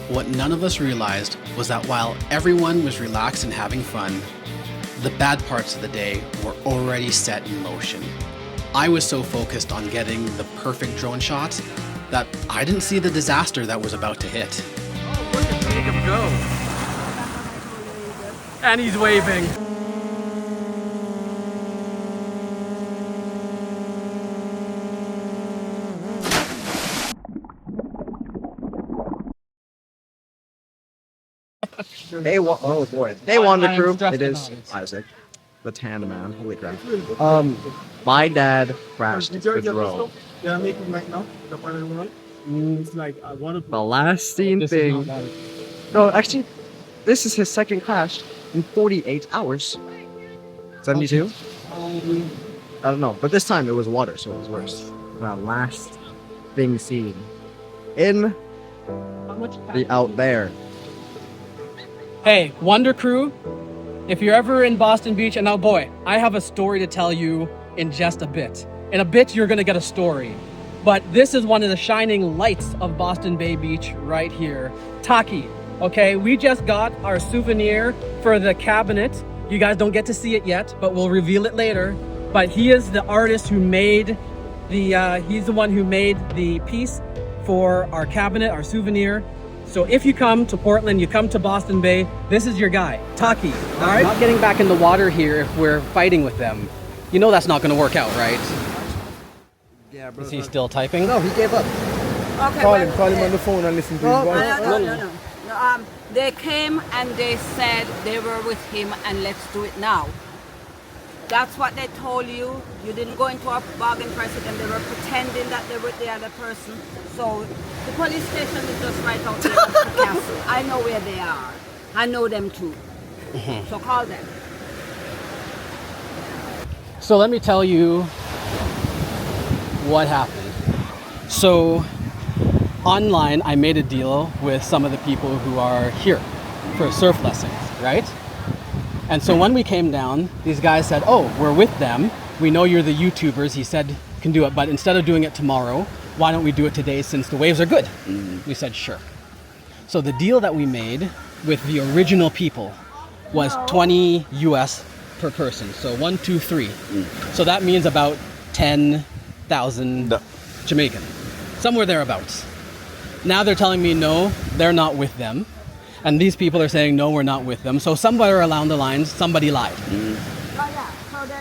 What none of us realized was that while everyone was relaxed and having fun, the bad parts of the day were already set in motion. I was so focused on getting the perfect drone shots that I didn't see the disaster that was about to hit. Oh, look at Jacob go. And he's waving. They won. Oh boy, they won the crew. It is Isaac, the tan man. Holy crap. My dad crashed the drone. Yeah, I'm making right now. The final one. It's like I want to. The last scene thing. No, actually, this is his second crash in 48 hours. 72? I don't know, but this time it was water, so it was worse. The last thing seen in the out there. Hey, Wonder Crew, if you're ever in Boston Beach, and now boy, I have a story to tell you in just a bit. In a bit, you're gonna get a story. But this is one of the shining lights of Boston Bay Beach right here. Taki, okay? We just got our souvenir for the cabinet. You guys don't get to see it yet, but we'll reveal it later. But he is the artist who made he's the one who made the piece for our cabinet, our souvenir. So if you come to Portland, you come to Boston Bay, this is your guy, Taki. All right? Not getting back in the water here if we're fighting with them. You know that's not going to work out, right? Yeah, bro. Is he still typing? No, he gave up. Okay, call him on the phone and listen to his voice. No. They came and they said they were with him and let's do it now. That's what they told you. You didn't go into a bargain price with them. They were pretending that they were the other person. So the police station is just right out there at the castle. I know where they are. I know them too. So call them. So let me tell you what happened. So online, I made a deal with some of the people who are here for surf lessons, right? And so when we came down, these guys said, oh, we're with them. We know you're the YouTubers. He said, can do it. But instead of doing it tomorrow, why don't we do it today since the waves are good? We said, sure. So the deal that we made with the original people was 20 US per person. So 1, 2, 3. So that means about 10,000 Jamaican, somewhere thereabouts. Now they're telling me no, they're not with them. And these people are saying no, we're not with them. So somewhere along the lines, somebody lied.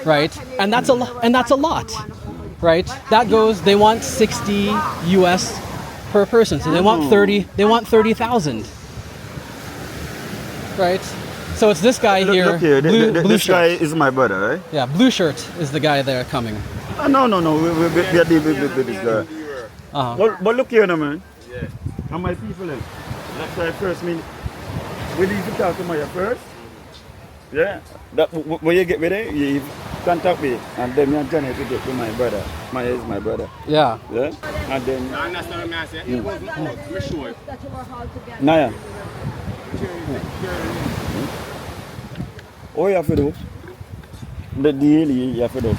Right? And that's a lot. Right? That goes, they want 60 US per person. So they want 30,000. Right? So it's this guy here. Look here, blue this shirt. guy is my brother, right? Yeah, blue shirt is the guy there coming. No, we are dealing with this guy. But look here, no, man. And my people, that's why first mean, we need to talk to Maya first. Yeah. That when you get ready, you contact me, and then me and Johnny to get to my brother. Maya is my brother. Yeah. Yeah. And then. Sure. Naya. All you have to do, the deal you have to do,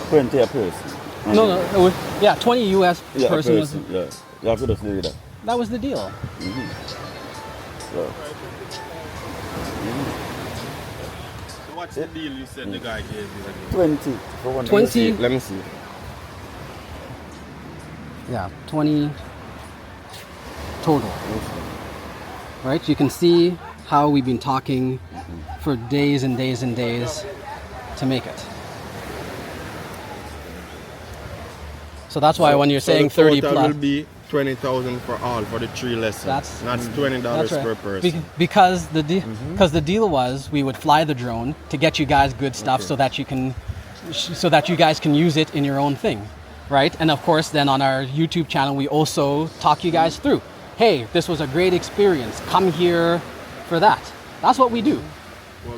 20 a person. No, yeah, 20 US Yeah, person was. Yeah, you have to just do that. That was the deal. So. So what's the deal you said the guy gave you? 20 for one. 20? Let me see. Yeah, 20 total. Right? You can see how we've been talking for days and days and days to make it. So that's why when you're saying 30 the total plus, will be 20,000 for all for the 3 lessons. That's $20 that's right. per person. Because the deal was we would fly the drone to get you guys good stuff so that you guys can use it in your own thing, right? And of course, then on our YouTube channel, we also talk you guys through. Hey, this was a great experience. Come here for that. That's what we do. Well,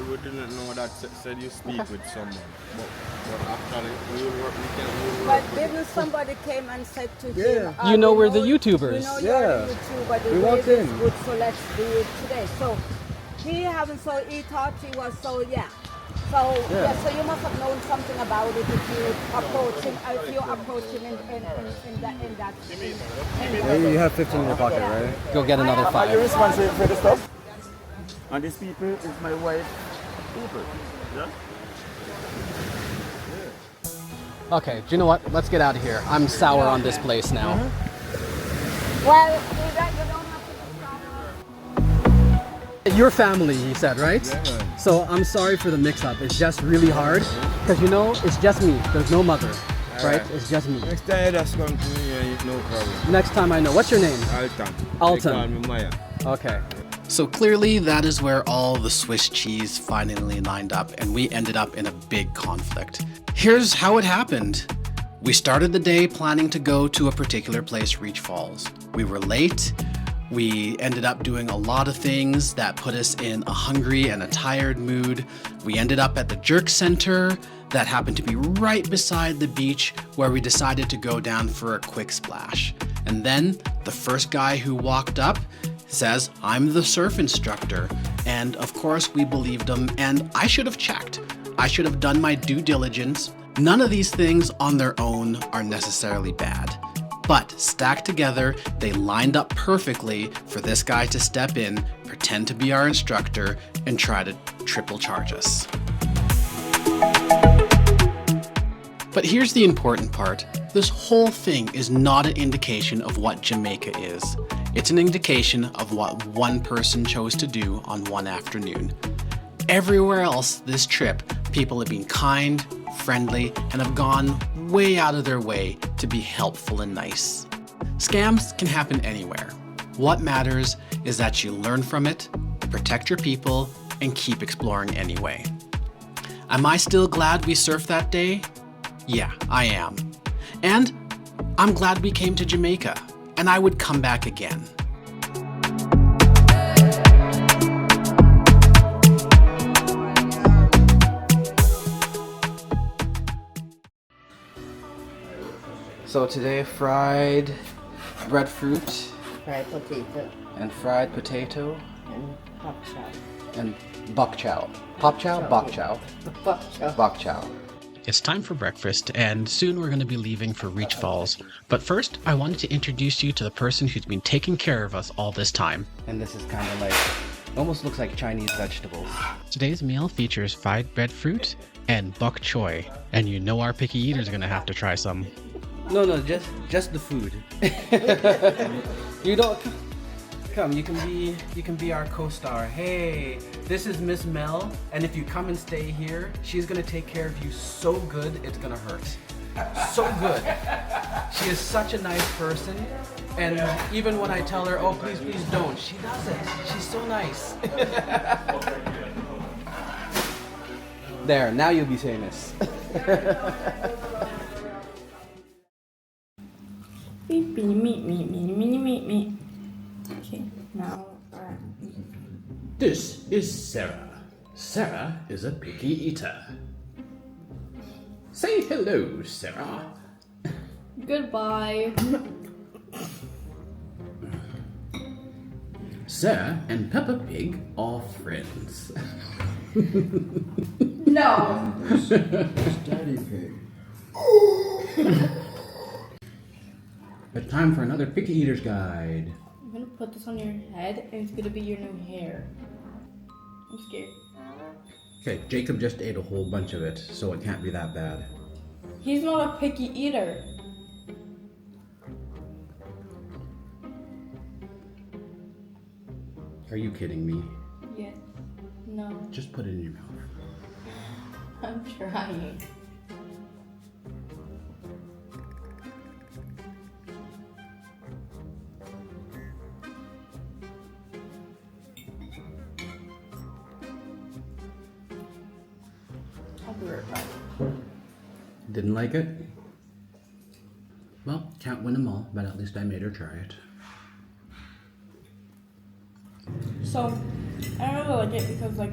we didn't know that said you speak with someone. But actually, we will work. But didn't somebody came and said to him, You know we're the YouTubers. You know you're the YouTuber, the wave is good, so let's do it today. So he thought he was so, yeah. So you must have known something about it if you approach him in that. You have 15 in your pocket, right? Go get another Are 5. you responsible for the stuff? And these people is my wife. People. Yeah. Okay, do you know what? Let's get out of here. I'm sour on this place now. Well, you don't have to. Your family, he said, right? Yeah. So I'm sorry for the mix-up. It's just really hard because it's just me. There's no mother, right? It's just me. Next time you just come to me, no problem. Next time I know. What's your name? Alton. Alton. They call me Maya. Okay. So clearly that is where all the Swiss cheese finally lined up and we ended up in a big conflict. Here's how it happened. We started the day planning to go to a particular place, Reach Falls. We were late. We ended up doing a lot of things that put us in a hungry and a tired mood. We ended up at the Jerk Center that happened to be right beside the beach where we decided to go down for a quick splash. And then the first guy who walked up says, I'm the surf instructor. And of course we believed him, and I should have checked. I should have done my due diligence. None of these things on their own are necessarily bad. But stacked together, they lined up perfectly for this guy to step in, pretend to be our instructor, and try to triple charge us. But here's the important part. This whole thing is not an indication of what Jamaica is. It's an indication of what one person chose to do on one afternoon. Everywhere else this trip, people have been kind, friendly, and have gone way out of their way to be helpful and nice. Scams can happen anywhere. What matters is that you learn from it, protect your people, and keep exploring anyway. Am I still glad we surfed that day? Yeah, I am. And I'm glad we came to Jamaica, and I would come back again. So today, fried breadfruit. Fried potato. And fried potato. And pop chow. And bok chow. Pop chow? Bok chow. Bok chow. Bok chow. It's time for breakfast, and soon we're going to be leaving for Reach Falls. But first, I wanted to introduce you to the person who's been taking care of us all this time. And this is kind of like, almost looks like Chinese vegetables. Today's meal features fried breadfruit and bok choy. And you know our picky eaters are going to have to try some. No, just the food. You don't... Come, you can be our co-star. Hey, this is Miss Mel, and if you come and stay here, she's gonna take care of you so good it's gonna hurt. So good. She is such a nice person, and even when I tell her, oh please don't, she does it. She's so nice. There, now you'll be famous. Me. Okay, now. This is Sarah. Sarah is a picky eater. Say hello, Sarah. Goodbye. Sarah and Peppa Pig are friends. No. Daddy Pig. But time for another Picky Eater's Guide. I'm gonna put this on your head and it's gonna be your new hair. I'm scared. Okay, Jacob just ate a whole bunch of it, so it can't be that bad. He's not a picky eater. Are you kidding me? Yes. No. Just put it in your mouth. I'm trying. I'll be right back. Didn't like it? Well, can't win them all, but at least I made her try it. So, I don't really like it because it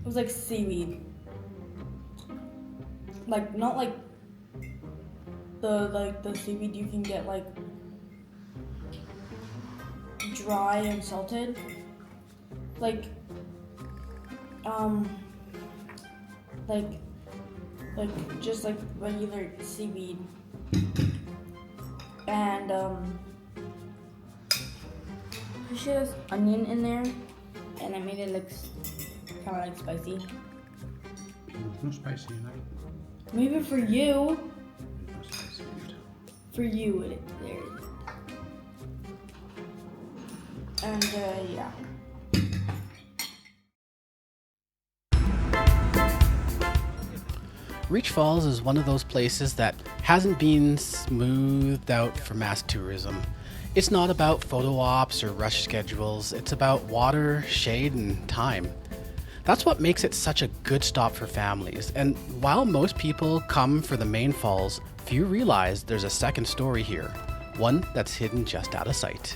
was like seaweed. Like, not like the seaweed you can get like dry and salted. Like just like regular seaweed. And there's onion in there, and I made it look kind of like spicy. There's no spicy in it. Maybe for you. There's no spicy in it. For you, there is. And yeah. Reach Falls is one of those places that hasn't been smoothed out for mass tourism. It's not about photo ops or rush schedules, it's about water, shade, and time. That's what makes it such a good stop for families, and while most people come for the main falls, few realize there's a second story here, one that's hidden just out of sight.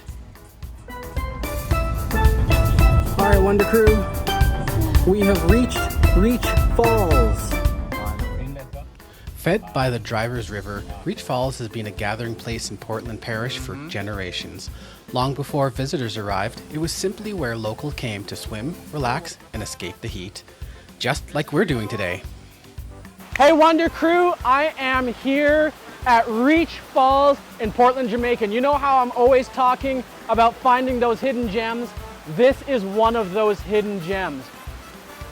Alright, Wonder Crew, we have reached Reach Falls. Fed by the Drivers River, Reach Falls has been a gathering place in Portland Parish for generations. Long before visitors arrived, it was simply where locals came to swim, relax, and escape the heat. Just like we're doing today. Hey Wonder Crew, I am here at Reach Falls in Portland, Jamaica. And you know how I'm always talking about finding those hidden gems? This is one of those hidden gems.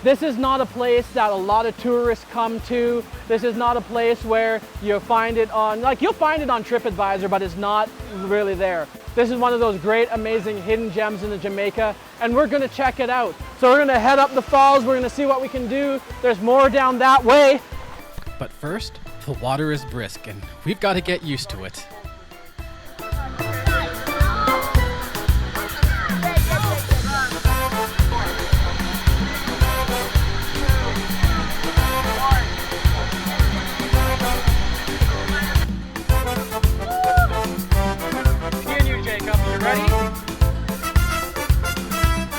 This is not a place that a lot of tourists come to. This is not a place where you'll find it on, you'll find it on TripAdvisor, but it's not really there. This is one of those great, amazing hidden gems in the Jamaica, and we're gonna check it out. So we're gonna head up the falls, we're gonna see what we can do. There's more down that way. But first, the water is brisk, and we've got to get used to it.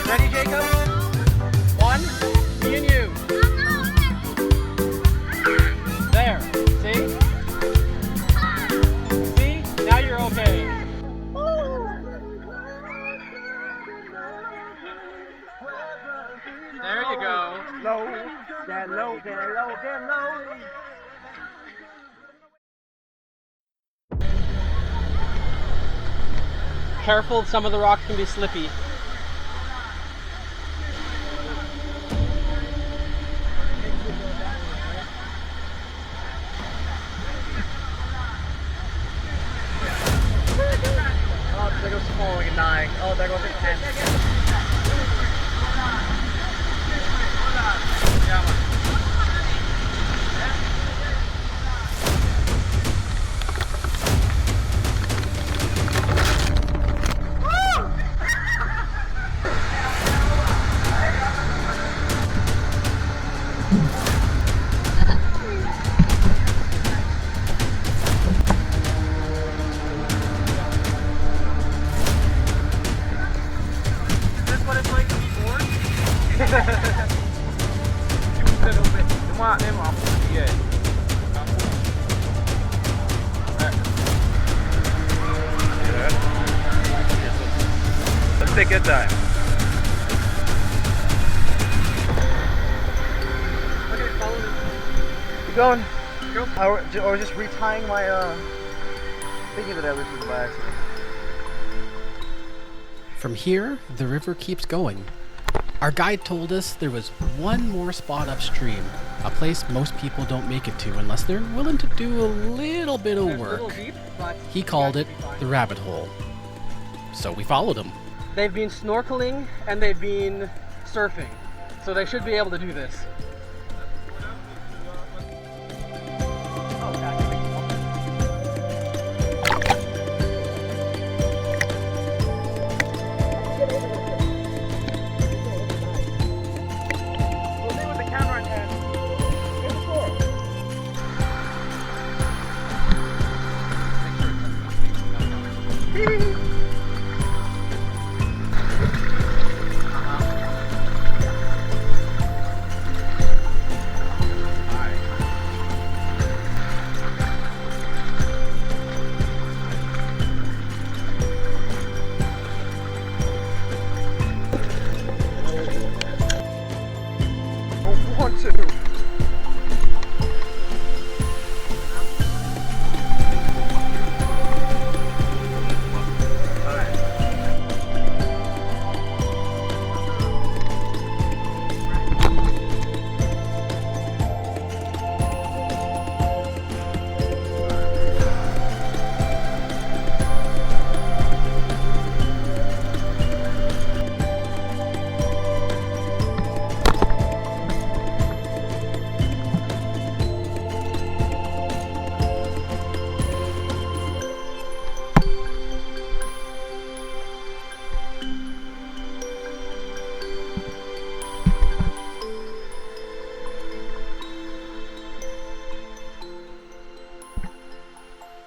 Ready, Jacob? One, me and you. There, see? low, get low, get low, get low. Careful, some of the rocks can be slippy. Oh, there goes falling and dying. Oh, there goes the tent. Let's take your time. Okay, follow me. You going? I was just retying my thinking that I was by accident. From here, the river keeps going. Our guide told us there was one more spot upstream, a place most people don't make it to unless they're willing to do a little bit of work. He called it the rabbit hole. So we followed him. They've been snorkeling and they've been surfing, so they should be able to do this.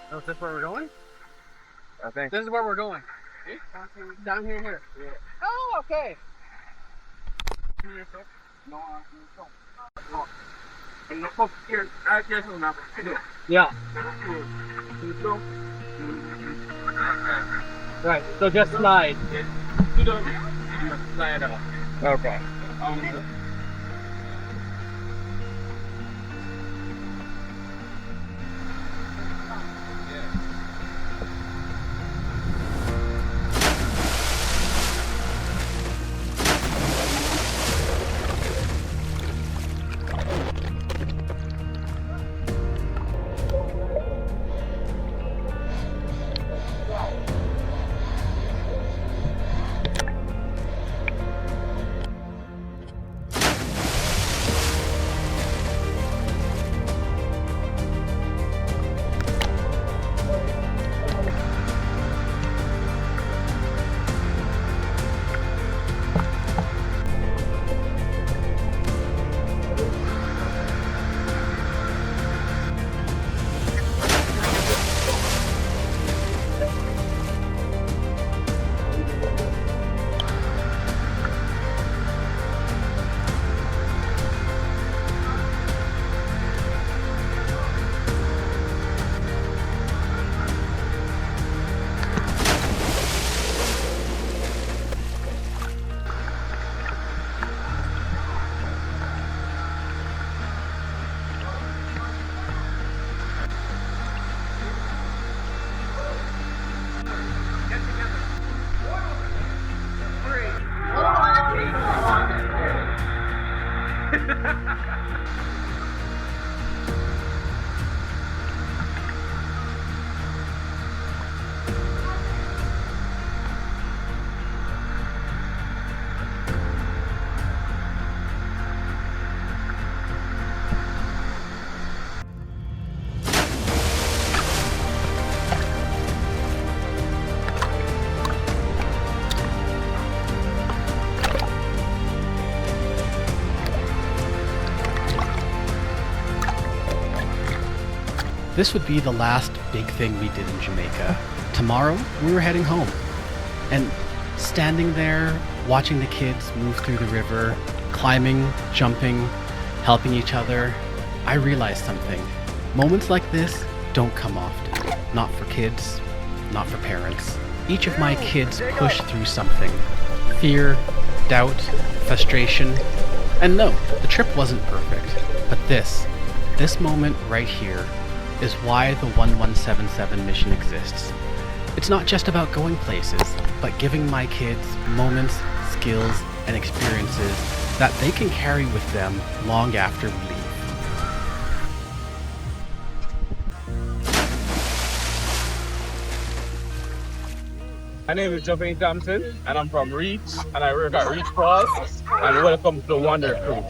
Oh, is this where we're going? I think. This is where we're going. Down here, here. Yeah. Oh, okay. Yeah. Right, so just slide. Okay. This would be the last big thing we did in Jamaica. Tomorrow, we were heading home. And standing there, watching the kids move through the river, climbing, jumping, helping each other, I realized something. Moments like this don't come often. Not for kids, not for parents. Each of my kids pushed through something. Fear, doubt, frustration. And no, the trip wasn't perfect. But this moment right here is why the 1177 mission exists. It's not just about going places, but giving my kids moments, skills, and experiences that they can carry with them long after we leave. My name is Jamaica Thompson, and I'm from Reach, and I work at Reach Falls, and welcome to the Wonder Crew.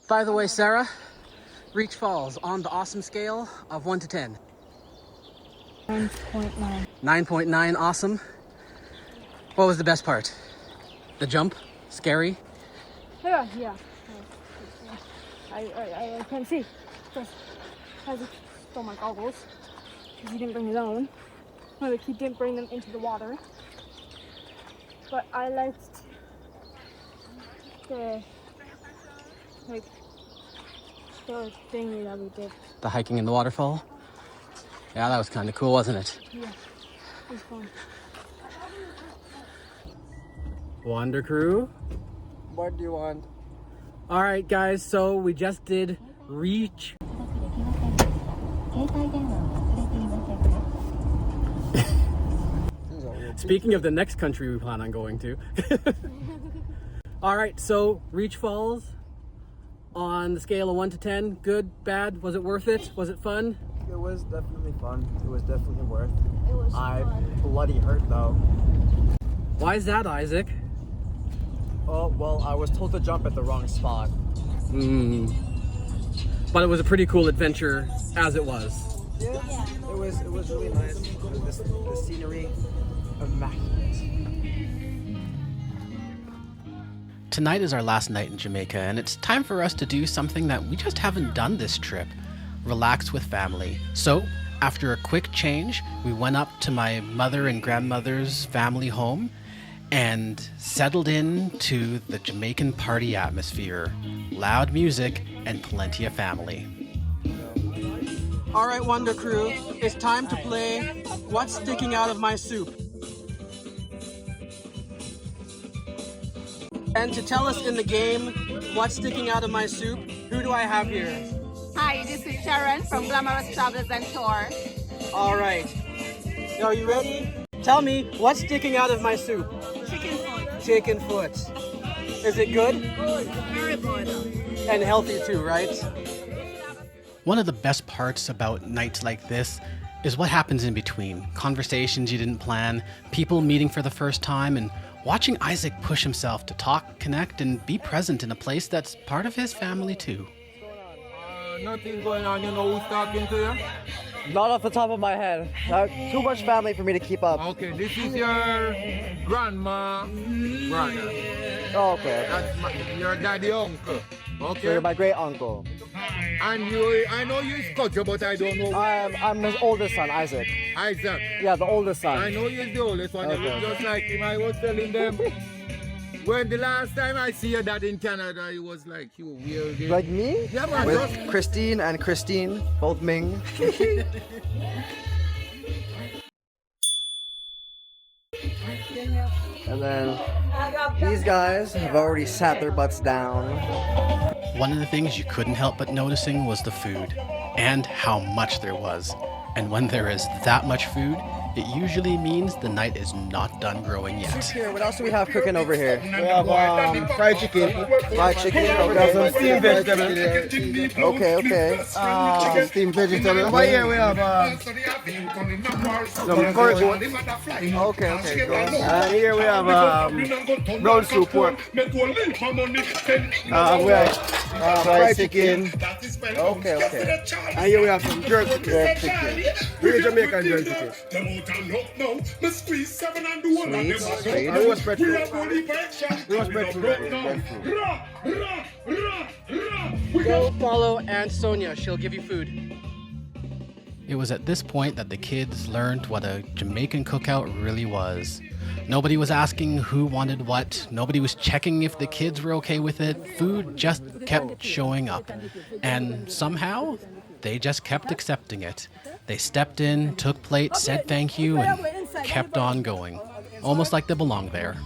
By the way, Sarah, Reach Falls on the awesome scale of 1 to 10. 9.9. 9.9 awesome. What was the best part? The jump? Scary? Yeah. I couldn't see. First, I stole my goggles because he didn't bring his own. No, like he didn't bring them into the water. But I liked the thingy that we did. The hiking in the waterfall? Yeah, that was kind of cool, wasn't it? Yeah, it was fun. Wonder Crew? What do you want? All right, guys, so we just did Reach. Speaking of the next country we plan on going to. All right, so Reach Falls on the scale of 1 to 10, good, bad, was it worth it? Was it fun? It was definitely fun. It was definitely worth it. Was fun. Bloody hurt though. Why is that, Isaac? Oh, well, I was told to jump at the wrong spot. But it was a pretty cool adventure as it was. Yeah, it was really nice. The scenery, immaculate. Tonight is our last night in Jamaica, and it's time for us to do something that we just haven't done this trip. Relax with family. So, after a quick change, we went up to my mother and grandmother's family home and settled into the Jamaican party atmosphere. Loud music and plenty of family. All right, Wonder Crew, it's time to play What's Sticking Out of My Soup. And to tell us in the game what's sticking out of my soup, who do I have here? Hi, this is Sharon from Glamorous Travels and Tours. All right. Are you ready? Tell me, what's sticking out of my soup? Chicken foot. Chicken foot. Is it good? Good. Very good. And healthy too, right? One of the best parts about nights like this is what happens in between. Conversations you didn't plan, people meeting for the first time, and watching Isaac push himself to talk, connect, and be present in a place that's part of his family too. Nothing going on, you know who's talking to you? Not off the top of my head. Too much family for me to keep up. Okay, this is your grandma, brother. Oh, okay. That's your daddy uncle. Okay. So you're my great uncle. And I know you're Scottish, but I don't know. I'm his oldest son, Isaac. Isaac. Yeah, the oldest son. I know you're the oldest one. Okay. You look just like him. I was telling them when the last time I see your dad in Canada, he was like, you weird. Like me? Yeah, man. With Christine and Christine, both Ming. And then these guys have already sat their butts down. One of the things you couldn't help but noticing was the food, and how much there was. And when there is that much food, it usually means the night is not done growing yet. Here, what else do we have cooking over here? We have fried chicken. Fried chicken. We have some steamed vegetables. Okay. Steamed vegetables. Over here we have some curry goat. Okay. Go on. And here we have brown soup pork. We have fried chicken. Okay. And here we have some jerk chicken. We're Jamaican jerk chicken. Sweet. And roast breadfruit. Go follow Aunt Sonia. She'll give you food. It was at this point that the kids learned what a Jamaican cookout really was. Nobody was asking who wanted what. Nobody was checking if the kids were okay with it. Food just kept showing up. And somehow, they just kept accepting it. They stepped in, took plates, said thank you, and kept on going. Almost like they belonged there.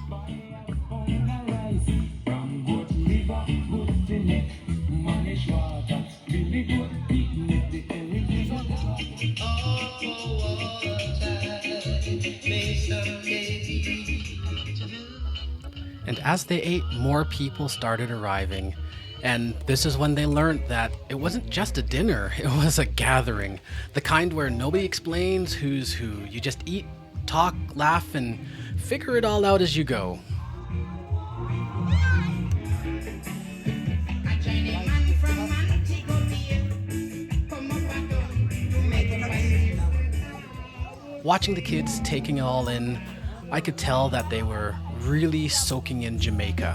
And as they ate, more people started arriving. And this is when they learned that it wasn't just a dinner, it was a gathering. The kind where nobody explains who's who. You just eat, talk, laugh, and figure it all out as you go. Watching the kids taking it all in, I could tell that they were really soaking in Jamaica.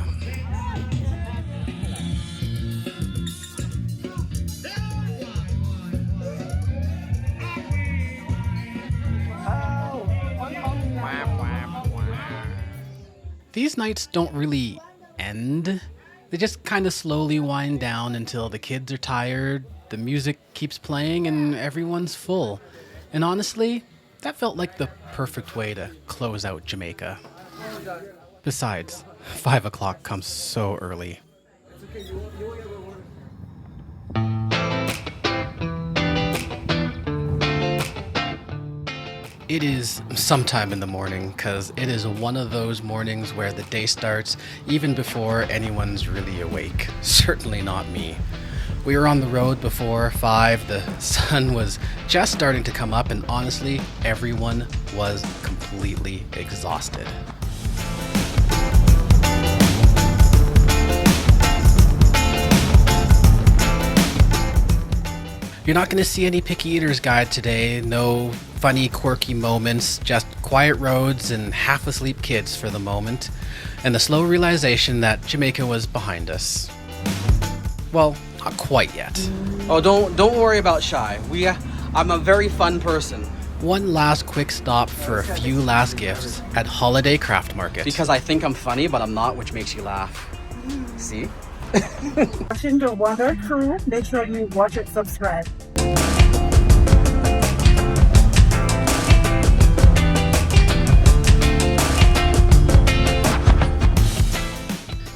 These nights don't really end. They just kind of slowly wind down until the kids are tired, the music keeps playing, and everyone's full. And honestly, that felt like the perfect way to close out Jamaica. Besides, 5 o'clock comes so early. It is sometime in the morning, because it is one of those mornings where the day starts even before anyone's really awake. Certainly not me. We were on the road before 5, the sun was just starting to come up, and honestly, everyone was completely exhausted. You're not going to see any picky eaters guide today, no funny, quirky moments, just quiet roads and half-asleep kids for the moment, and the slow realization that Jamaica was behind us. Well, not quite yet. Oh, don't worry about Shy. I'm a very fun person. One last quick stop for a few last gifts at Holiday Craft Market. Because I think I'm funny, but I'm not, which makes you laugh. See? Watching the Wonder Crew, make sure you watch it, subscribe.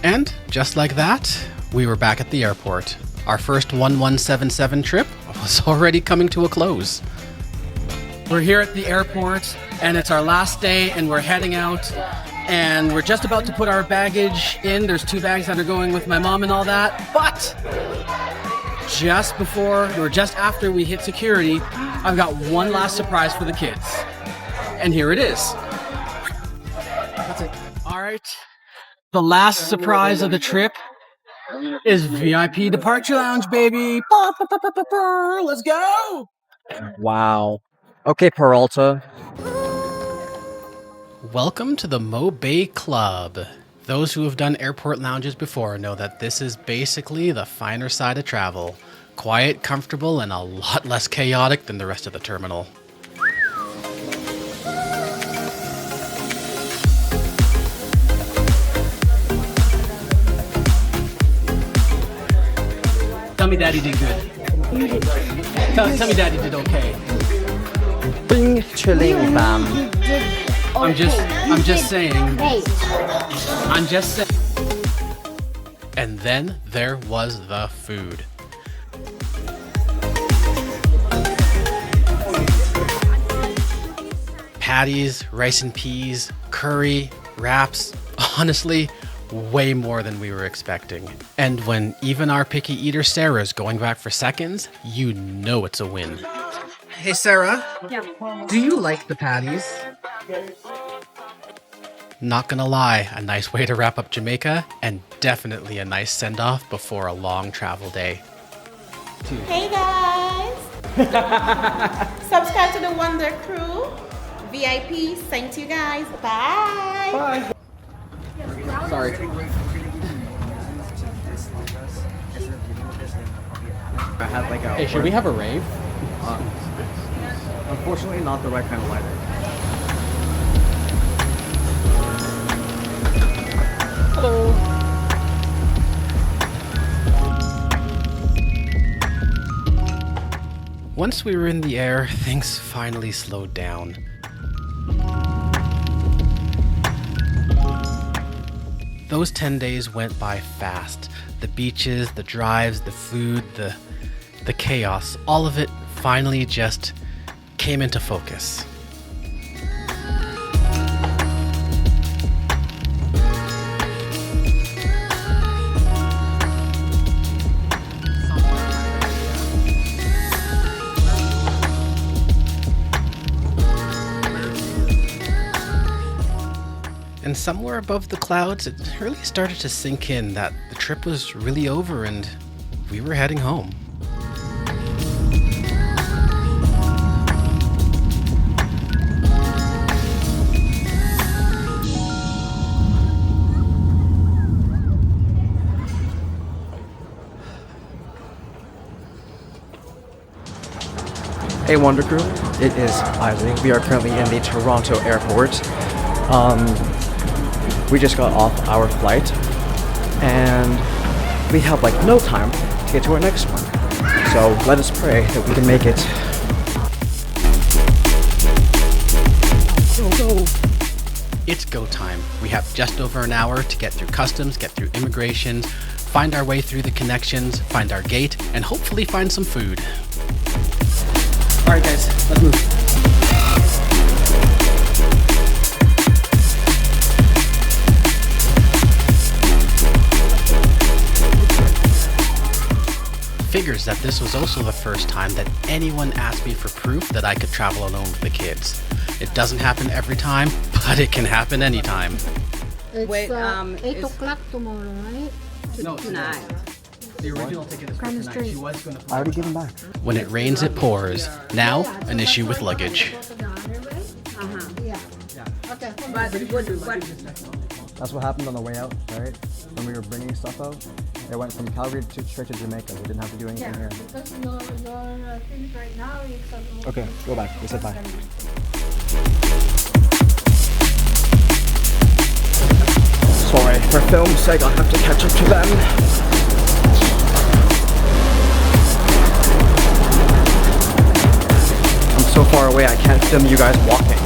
And just like that, we were back at the airport. Our first 1177 trip was already coming to a close. We're here at the airport, and it's our last day, and we're heading out. And we're just about to put our baggage in. There's 2 bags that are going with my mom and all that. But just before, or just after we hit security, I've got one last surprise for the kids. And here it is. That's it. All right. The last surprise of the trip is VIP Departure Lounge, baby. Let's go. Wow. Okay, Peralta. Welcome to the Mo Bay Club. Those who have done airport lounges before know that this is basically the finer side of travel. Quiet, comfortable, and a lot less chaotic than the rest of the terminal. Tell me Daddy did good. Tell me Daddy did okay. Bing chilling, fam. I'm just saying. And then there was the food. Patties, rice and peas, curry, wraps. Honestly, way more than we were expecting. And when even our picky eater Sarah's going back for seconds, you know it's a win. Hey Sarah, do you like the patties? Not gonna lie, a nice way to wrap up Jamaica, and definitely a nice send-off before a long travel day. Hey guys! Subscribe to the Wonder Crew. VIP, thank you guys. Bye! Bye! Sorry. I had like a. Hey, should we have a rave? Unfortunately, not the right kind of lighter. Hello. Once we were in the air, things finally slowed down. Those 10 days went by fast. The beaches, the drives, the food, the chaos, all of it finally just came into focus. And somewhere above the clouds, it really started to sink in that the trip was really over and we were heading home. Hey Wonder Crew, it is Isaac. We are currently in the Toronto airport. We just got off our flight and we have like no time to get to our next one. So let us pray that we can make it. Go. It's go time. We have just over an hour to get through customs, get through immigration, find our way through the connections, find our gate, and hopefully find some food. Alright guys, let's move. Figures that this was also the first time that anyone asked me for proof that I could travel alone with the kids. It doesn't happen every time, but it can happen anytime. It's Wait, 8 o'clock tomorrow, right? No, tonight. The original ticket is for tonight. She was going to I already gave them back. When it rains, it pours. Now, an issue with luggage. Okay. That's what happened on the way out, right? When we were bringing stuff out, it went from Calgary to straight to Jamaica. We didn't have to do anything here. Because your things right now is Okay, go back. We said bye. Sorry, for film's sake, I'll have to catch up to them. I'm so far away, I can't film you guys walking.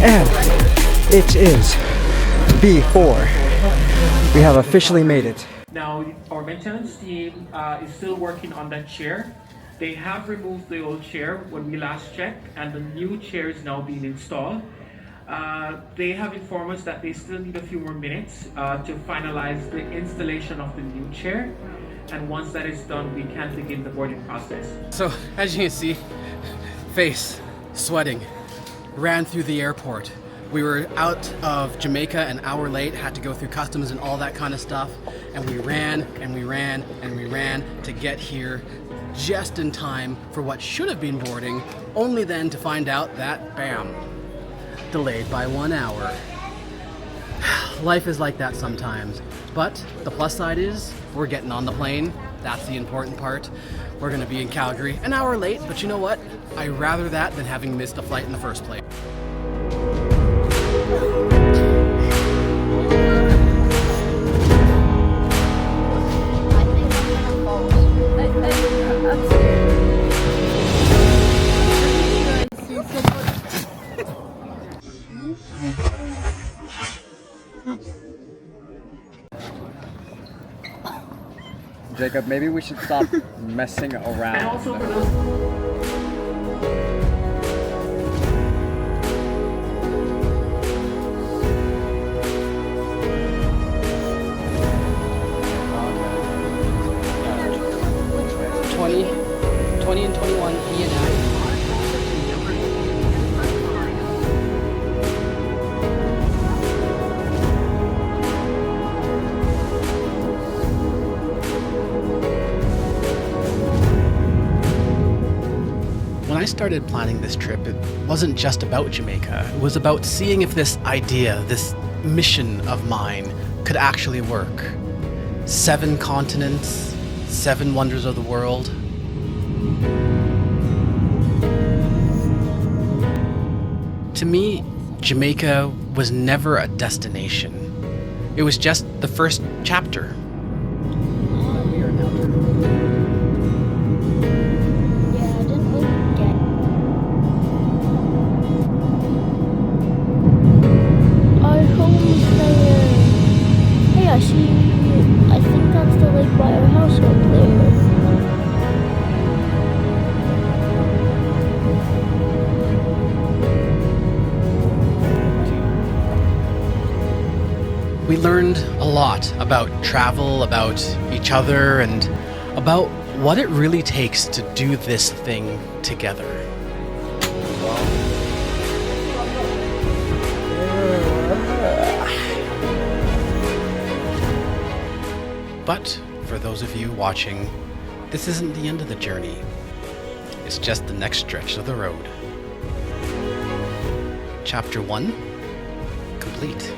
And it is B4. We have officially made it. Now, our maintenance team is still working on that chair. They have removed the old chair when we last checked, and the new chair is now being installed. They have informed us that they still need a few more minutes to finalize the installation of the new chair. And once that is done, we can begin the boarding process. So, as you can see, face sweating, ran through the airport. We were out of Jamaica an hour late, had to go through customs and all that kind of stuff, and we ran and we ran and we ran to get here just in time for what should have been boarding, only then to find out that, bam, delayed by 1 hour. Life is like that sometimes, but the plus side is we're getting on the plane. That's the important part. We're gonna be in Calgary an hour late, but you know what? I'd rather that than having missed a flight in the first place. Jacob, maybe we should stop messing around. And also for those. And 21, E and I. When I started planning this trip, it wasn't just about Jamaica. It was about seeing if this idea, this mission of mine, could actually work. 7 continents, 7 wonders of the world. To me, Jamaica was never a destination. It was just the first chapter. Our home's there. Hey, I think that's the lake by our house up there. We learned a lot about travel, about each other, and about what it really takes to do this thing together. But for those of you watching, this isn't the end of the journey. It's just the next stretch of the road. Chapter 1, complete.